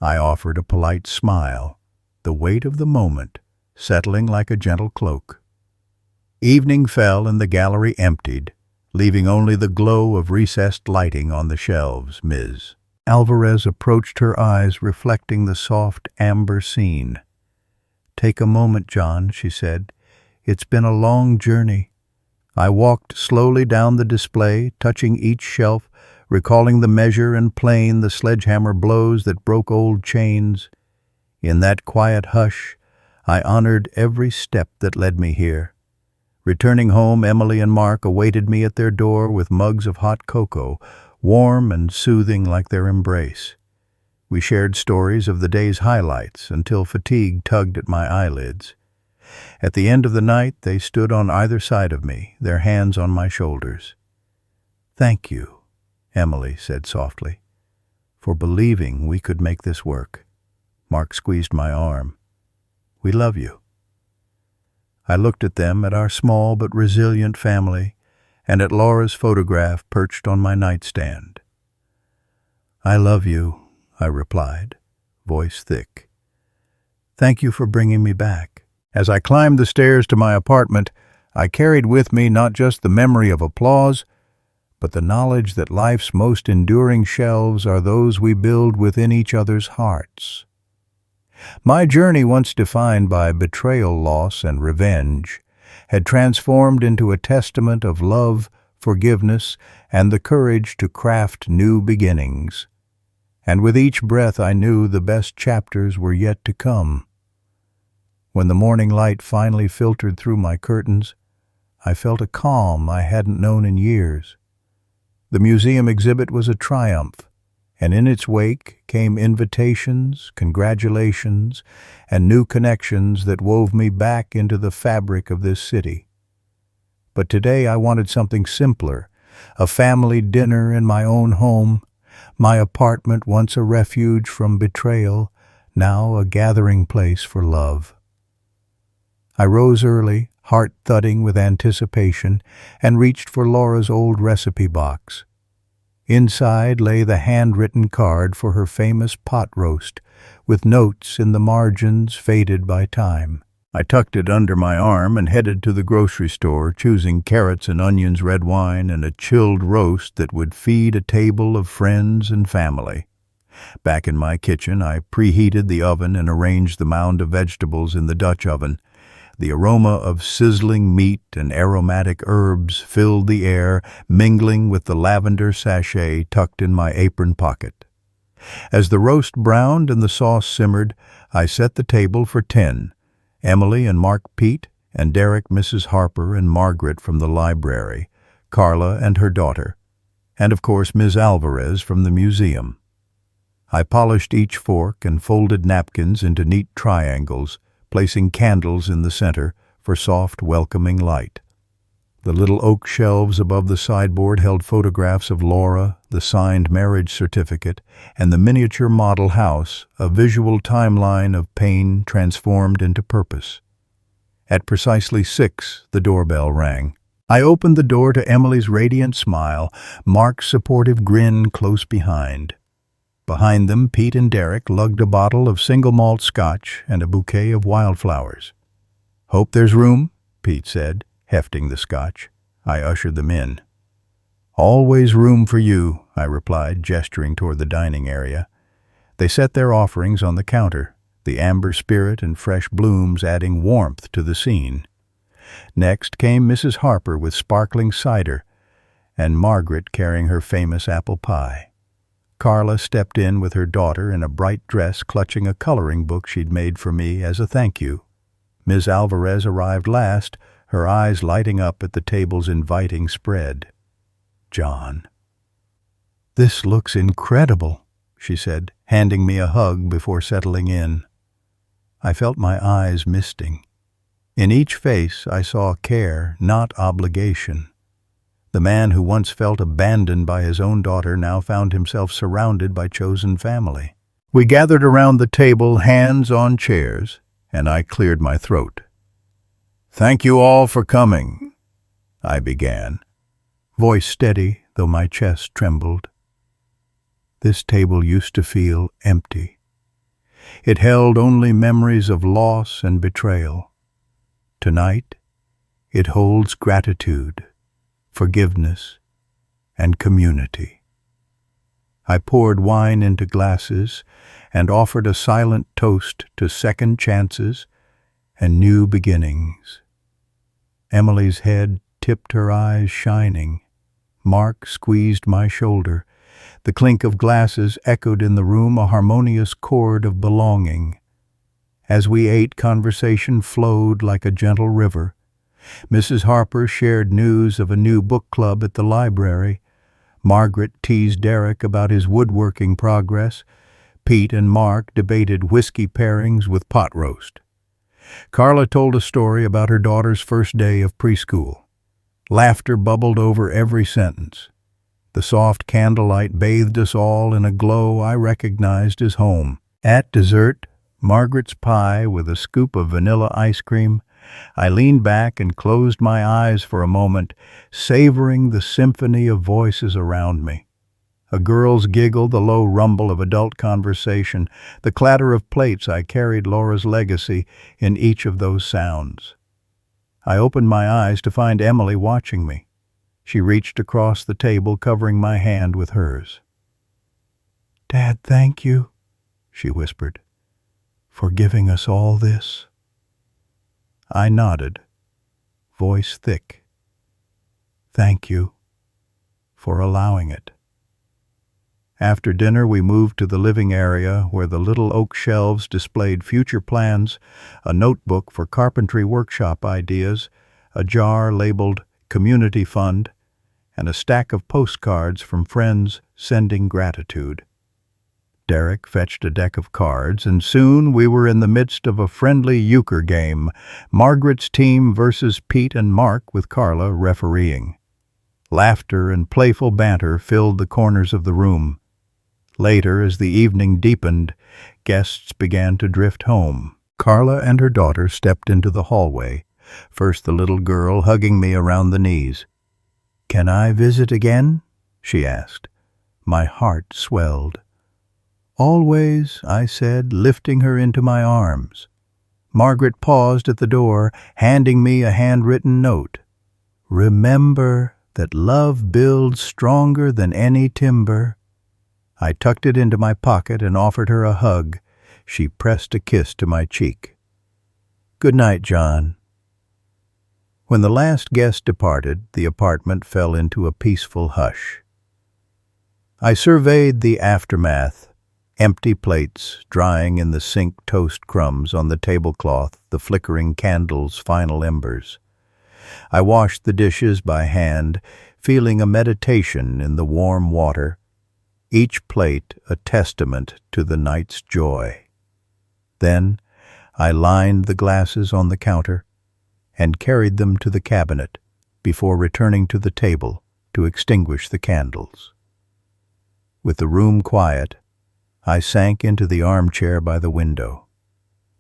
I offered a polite smile, the weight of the moment settling like a gentle cloak. Evening fell and the gallery emptied, leaving only the glow of recessed lighting on the shelves. Ms. Alvarez approached, her eyes reflecting the soft amber scene. "Take a moment, John," she said. "It's been a long journey." I walked slowly down the display, touching each shelf, recalling the measure and plane, the sledgehammer blows that broke old chains. In that quiet hush, I honored every step that led me here. Returning home, Emily and Mark awaited me at their door with mugs of hot cocoa, warm and soothing like their embrace. We shared stories of the day's highlights until fatigue tugged at my eyelids. At the end of the night, they stood on either side of me, their hands on my shoulders. "Thank you," Emily said softly, "for believing we could make this work." Mark squeezed my arm. "We love you." I looked at them, at our small but resilient family, and at Laura's photograph perched on my nightstand. "I love you," I replied, voice thick. "Thank you for bringing me back." As I climbed the stairs to my apartment, I carried with me not just the memory of applause, but the knowledge that life's most enduring shelves are those we build within each other's hearts. My journey, once defined by betrayal, loss, and revenge, had transformed into a testament of love, forgiveness, and the courage to craft new beginnings. And with each breath I knew the best chapters were yet to come. When the morning light finally filtered through my curtains, I felt a calm I hadn't known in years. The museum exhibit was a triumph, and in its wake came invitations, congratulations, and new connections that wove me back into the fabric of this city. But today I wanted something simpler, a family dinner in my own home, my apartment once a refuge from betrayal, now a gathering place for love. I rose early, heart thudding with anticipation, and reached for Laura's old recipe box. Inside lay the handwritten card for her famous pot roast, with notes in the margins faded by time. I tucked it under my arm and headed to the grocery store, choosing carrots and onions, red wine, and a chilled roast that would feed a table of friends and family. Back in my kitchen, I preheated the oven and arranged the mound of vegetables in the Dutch oven. The aroma of sizzling meat and aromatic herbs filled the air, mingling with the lavender sachet tucked in my apron pocket. As the roast browned and the sauce simmered, I set the table for 10. Emily and Mark Pete, and Derek, Mrs. Harper, and Margaret from the library, Carla and her daughter, and of course Ms. Alvarez from the museum. I polished each fork and folded napkins into neat triangles, placing candles in the center for soft, welcoming light. The little oak shelves above the sideboard held photographs of Laura, the signed marriage certificate, and the miniature model house, a visual timeline of pain transformed into purpose. At precisely 6, the doorbell rang. I opened the door to Emily's radiant smile, Mark's supportive grin close behind. Behind them, Pete and Derek lugged a bottle of single malt scotch and a bouquet of wildflowers. "Hope there's room," Pete said, hefting the scotch. I ushered them in. "Always room for you," I replied, gesturing toward the dining area. They set their offerings on the counter, the amber spirit and fresh blooms adding warmth to the scene. Next came Mrs. Harper with sparkling cider, and Margaret carrying her famous apple pie. Carla stepped in with her daughter in a bright dress, clutching a coloring book she'd made for me as a thank you. Ms. Alvarez arrived last, her eyes lighting up at the table's inviting spread. "John, this looks incredible," she said, handing me a hug before settling in. I felt my eyes misting. In each face I saw care, not obligation. The man who once felt abandoned by his own daughter now found himself surrounded by chosen family. We gathered around the table, hands on chairs, and I cleared my throat. "Thank you all for coming," I began, voice steady though my chest trembled. This table used to feel empty. It held only memories of loss and betrayal. Tonight, it holds gratitude, forgiveness, and community. I poured wine into glasses and offered a silent toast to second chances and new beginnings. Emily's head tipped, her eyes shining. Mark squeezed my shoulder. The clink of glasses echoed in the room, a harmonious chord of belonging. As we ate, conversation flowed like a gentle river. Mrs. Harper shared news of a new book club at the library. Margaret teased Derek about his woodworking progress. Pete and Mark debated whiskey pairings with pot roast. Carla told a story about her daughter's first day of preschool. Laughter bubbled over every sentence. The soft candlelight bathed us all in a glow I recognized as home. At dessert, Margaret's pie with a scoop of vanilla ice cream, I leaned back and closed my eyes for a moment, savoring the symphony of voices around me. A girl's giggle, the low rumble of adult conversation, the clatter of plates. I carried Laura's legacy in each of those sounds. I opened my eyes to find Emily watching me. She reached across the table, covering my hand with hers. "Dad, thank you," she whispered, "for giving us all this." I nodded, voice thick. "Thank you for allowing it." After dinner, we moved to the living area where the little oak shelves displayed future plans, a notebook for carpentry workshop ideas, a jar labeled Community Fund, and a stack of postcards from friends sending gratitude. Derek fetched a deck of cards, and soon we were in the midst of a friendly euchre game, Margaret's team versus Pete and Mark with Carla refereeing. Laughter and playful banter filled the corners of the room. Later, as the evening deepened, guests began to drift home. Carla and her daughter stepped into the hallway, first the little girl hugging me around the knees. "Can I visit again?" she asked. My heart swelled. "Always," I said, lifting her into my arms. Margaret paused at the door, handing me a handwritten note. "Remember that love builds stronger than any timber." I tucked it into my pocket and offered her a hug. She pressed a kiss to my cheek. "Good night, John." When the last guest departed, the apartment fell into a peaceful hush. I surveyed the aftermath, empty plates drying in the sink toast crumbs on the tablecloth, the flickering candles' final embers. I washed the dishes by hand, feeling a meditation in the warm water, each plate a testament to the night's joy. Then I lined the glasses on the counter and carried them to the cabinet before returning to the table to extinguish the candles. With the room quiet, I sank into the armchair by the window.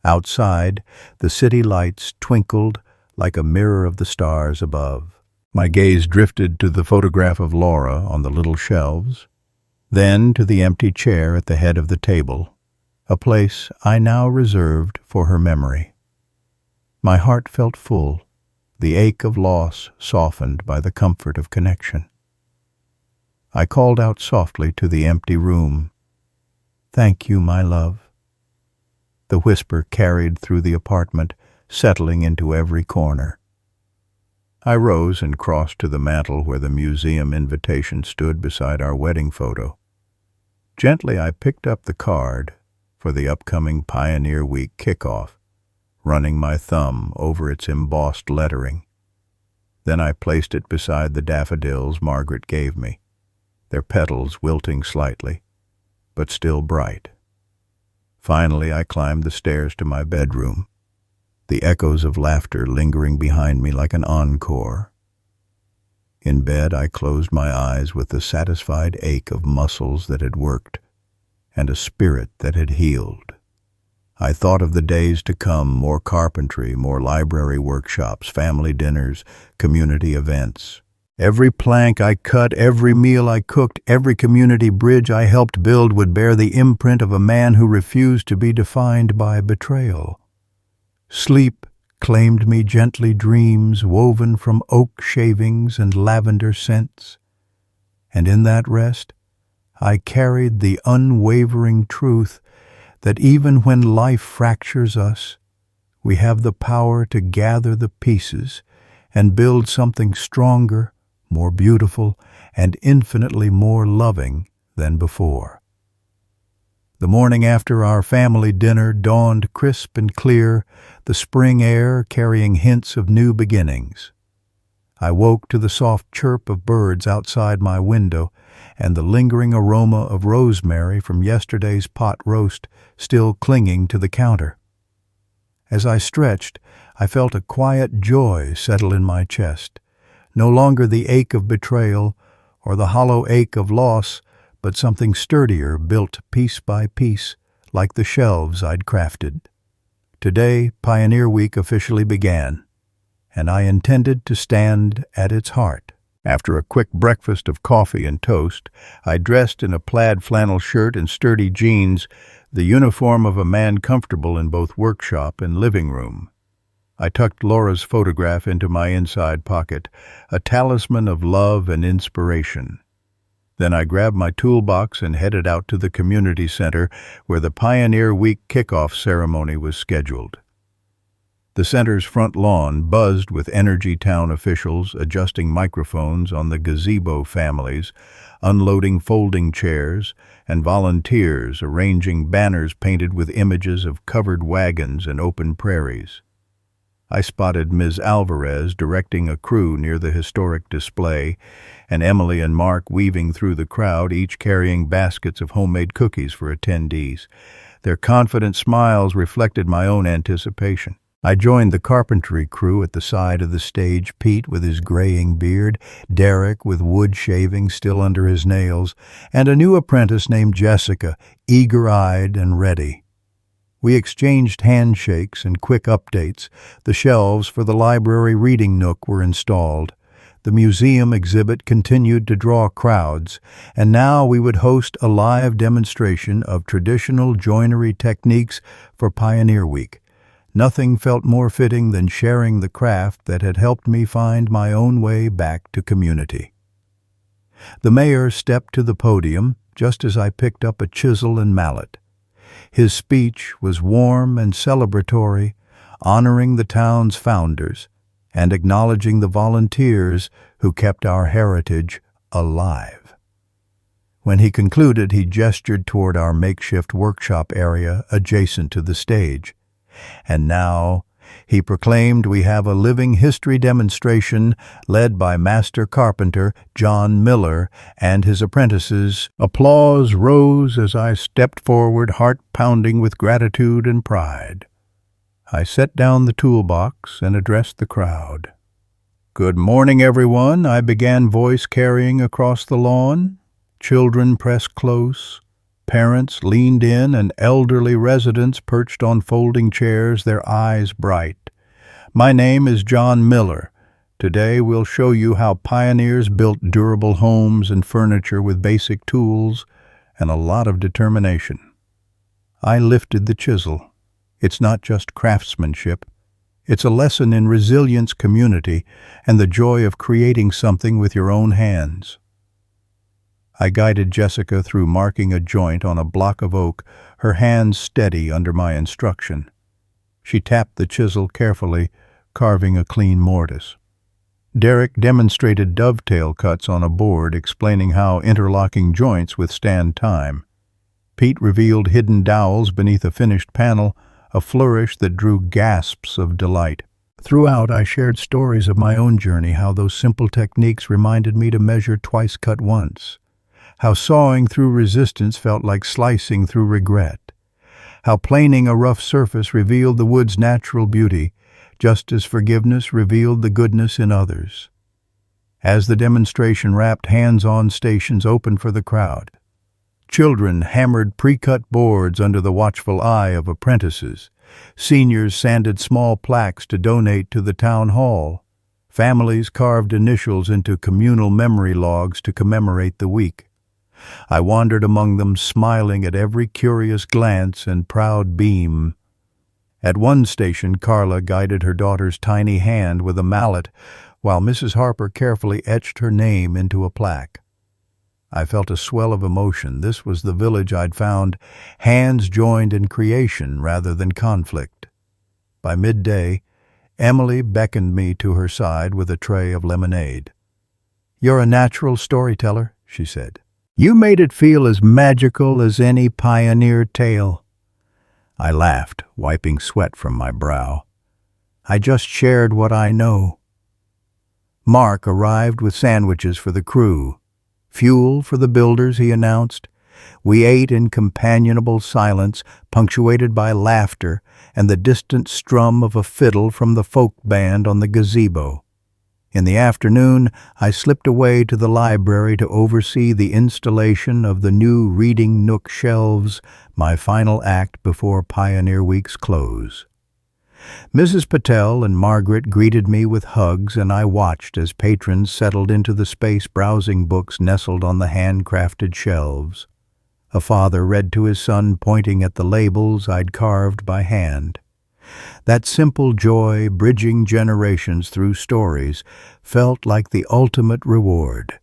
Outside, the city lights twinkled like a mirror of the stars above. My gaze drifted to the photograph of Laura on the little shelves, then to the empty chair at the head of the table, a place I now reserved for her memory. My heart felt full, the ache of loss softened by the comfort of connection. I called out softly to the empty room, "Thank you, my love." The whisper carried through the apartment, settling into every corner. I rose and crossed to the mantel where the museum invitation stood beside our wedding photo. Gently I picked up the card for the upcoming Pioneer Week kickoff, running my thumb over its embossed lettering. Then I placed it beside the daffodils Margaret gave me, their petals wilting slightly, but still bright. Finally, I climbed the stairs to my bedroom, the echoes of laughter lingering behind me like an encore. In bed, I closed my eyes with the satisfied ache of muscles that had worked and a spirit that had healed. I thought of the days to come, more carpentry, more library workshops, family dinners, community events. Every plank I cut, every meal I cooked, every community bridge I helped build would bear the imprint of a man who refused to be defined by betrayal. Sleep claimed me gently, dreams woven from oak shavings and lavender scents. And in that rest, I carried the unwavering truth that even when life fractures us, we have the power to gather the pieces and build something stronger, more beautiful, and infinitely more loving than before. The morning after our family dinner dawned crisp and clear, the spring air carrying hints of new beginnings. I woke to the soft chirp of birds outside my window and the lingering aroma of rosemary from yesterday's pot roast still clinging to the counter. As I stretched, I felt a quiet joy settle in my chest. No longer the ache of betrayal or the hollow ache of loss, but something sturdier built piece by piece, like the shelves I'd crafted. Today, Pioneer Week officially began, and I intended to stand at its heart. After a quick breakfast of coffee and toast, I dressed in a plaid flannel shirt and sturdy jeans, the uniform of a man comfortable in both workshop and living room. I tucked Laura's photograph into my inside pocket, a talisman of love and inspiration. Then I grabbed my toolbox and headed out to the community center where the Pioneer Week kickoff ceremony was scheduled. The center's front lawn buzzed with Energy Town officials adjusting microphones on the gazebo families, unloading folding chairs, and volunteers arranging banners painted with images of covered wagons and open prairies. I spotted Ms. Alvarez directing a crew near the historic display, and Emily and Mark weaving through the crowd, each carrying baskets of homemade cookies for attendees. Their confident smiles reflected my own anticipation. I joined the carpentry crew at the side of the stage, Pete with his graying beard, Derek with wood shaving still under his nails, and a new apprentice named Jessica, eager-eyed and ready. We exchanged handshakes and quick updates. The shelves for the library reading nook were installed. The museum exhibit continued to draw crowds, and now we would host a live demonstration of traditional joinery techniques for Pioneer Week. Nothing felt more fitting than sharing the craft that had helped me find my own way back to community. The mayor stepped to the podium just as I picked up a chisel and mallet. His speech was warm and celebratory, honoring the town's founders and acknowledging the volunteers who kept our heritage alive. When he concluded, he gestured toward our makeshift workshop area adjacent to the stage. And now, he proclaimed, we have a living history demonstration led by master carpenter John Miller and his apprentices. Applause rose as I stepped forward, heart pounding with gratitude and pride. I set down the toolbox and addressed the crowd. "Good morning, everyone," I began, voice carrying across the lawn. Children pressed close. Parents leaned in, and elderly residents perched on folding chairs, their eyes bright. "My name is John Miller. Today we'll show you how pioneers built durable homes and furniture with basic tools and a lot of determination." I lifted the chisel. It's not just craftsmanship. It's a lesson in resilience, community, and the joy of creating something with your own hands. I guided Jessica through marking a joint on a block of oak, her hands steady under my instruction. She tapped the chisel carefully, carving a clean mortise. Derek demonstrated dovetail cuts on a board, explaining how interlocking joints withstand time. Pete revealed hidden dowels beneath a finished panel, a flourish that drew gasps of delight. Throughout, I shared stories of my own journey, how those simple techniques reminded me to measure twice, cut once. How sawing through resistance felt like slicing through regret. How planing a rough surface revealed the wood's natural beauty, just as forgiveness revealed the goodness in others. As the demonstration wrapped, hands-on stations opened for the crowd. Children hammered pre-cut boards under the watchful eye of apprentices. Seniors sanded small plaques to donate to the town hall. Families carved initials into communal memory logs to commemorate the week. I wandered among them, smiling at every curious glance and proud beam. At one station, Carla guided her daughter's tiny hand with a mallet, while Mrs. Harper carefully etched her name into a plaque. I felt a swell of emotion. This was the village I'd found, hands joined in creation rather than conflict. By midday, Emily beckoned me to her side with a tray of lemonade. "You're a natural storyteller," she said. "You made it feel as magical as any pioneer tale." I laughed, wiping sweat from my brow. "I just shared what I know." Mark arrived with sandwiches for the crew. "Fuel for the builders," he announced. We ate in companionable silence, punctuated by laughter and the distant strum of a fiddle from the folk band on the gazebo. In the afternoon, I slipped away to the library to oversee the installation of the new reading nook shelves, my final act before Pioneer Week's close. Mrs. Patel and Margaret greeted me with hugs, and I watched as patrons settled into the space, browsing books nestled on the handcrafted shelves. A father read to his son, pointing at the labels I'd carved by hand. That simple joy, bridging generations through stories, felt like the ultimate reward.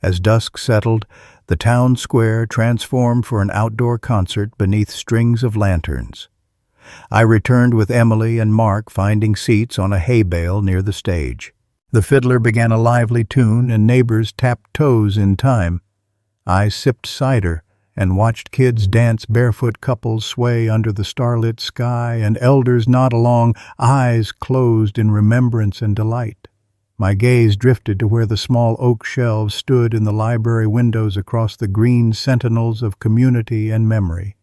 As dusk settled, the town square transformed for an outdoor concert beneath strings of lanterns. I returned with Emily and Mark, finding seats on a hay bale near the stage. The fiddler began a lively tune, and neighbors tapped toes in time. I sipped cider and watched kids dance, barefoot couples sway under the starlit sky, and elders nod along, eyes closed in remembrance and delight. My gaze drifted to where the small oak shelves stood in the library windows across the green sentinels of community and memory,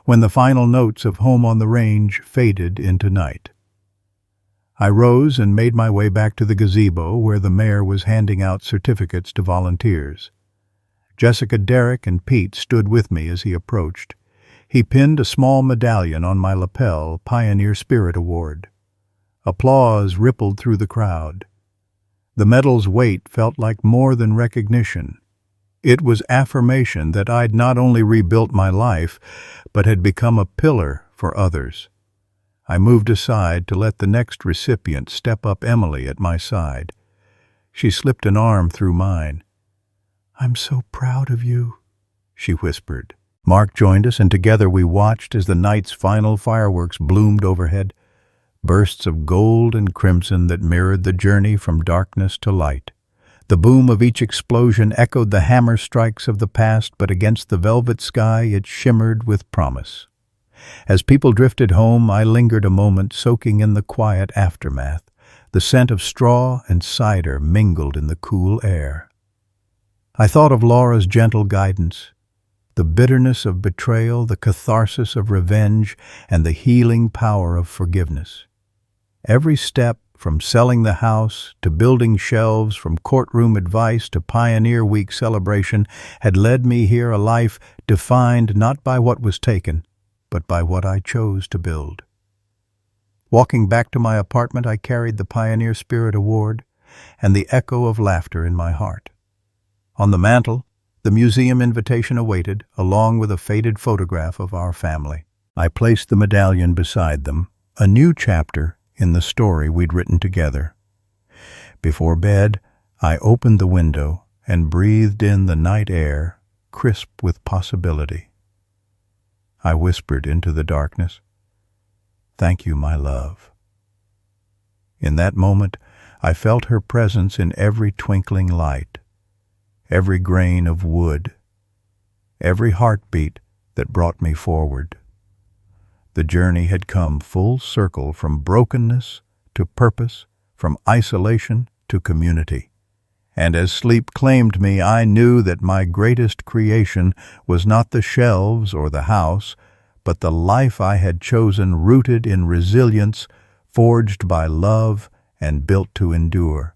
when the final notes of Home on the Range faded into night. I rose and made my way back to the gazebo, where the mayor was handing out certificates to volunteers. Jessica, Derek, and Pete stood with me as he approached. He pinned a small medallion on my lapel, Pioneer Spirit Award. Applause rippled through the crowd. The medal's weight felt like more than recognition. It was affirmation that I'd not only rebuilt my life, but had become a pillar for others. I moved aside to let the next recipient step up Emily at my side. She slipped an arm through mine. "I'm so proud of you," she whispered. Mark joined us, and together we watched as the night's final fireworks bloomed overhead, bursts of gold and crimson that mirrored the journey from darkness to light. The boom of each explosion echoed the hammer strikes of the past, but against the velvet sky it shimmered with promise. As people drifted home, I lingered a moment, soaking in the quiet aftermath. The scent of straw and cider mingled in the cool air. I thought of Laura's gentle guidance, the bitterness of betrayal, the catharsis of revenge, and the healing power of forgiveness. Every step, from selling the house to building shelves, from courtroom advice to Pioneer Week celebration, had led me here, a life defined not by what was taken, but by what I chose to build. Walking back to my apartment, I carried the Pioneer Spirit Award and the echo of laughter in my heart. On the mantel, the museum invitation awaited, along with a faded photograph of our family. I placed the medallion beside them, a new chapter in the story we'd written together. Before bed, I opened the window and breathed in the night air, crisp with possibility. I whispered into the darkness, "Thank you, my love." In that moment, I felt her presence in every twinkling light, every grain of wood, every heartbeat that brought me forward. The journey had come full circle, from brokenness to purpose, from isolation to community. And as sleep claimed me, I knew that my greatest creation was not the shelves or the house, but the life I had chosen, rooted in resilience, forged by love, and built to endure.